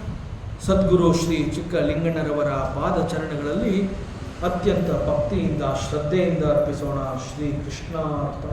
ಸದ್ಗುರು ಶ್ರೀ ಚಿಕ್ಕಲಿಂಗಣ್ಣರವರ ಪಾದಚರಣಗಳಲ್ಲಿ ಅತ್ಯಂತ ಭಕ್ತಿಯಿಂದ ಶ್ರದ್ಧೆಯಿಂದ ಅರ್ಪಿಸೋಣ. ಶ್ರೀ ಕೃಷ್ಣಾರ್ಪಣ.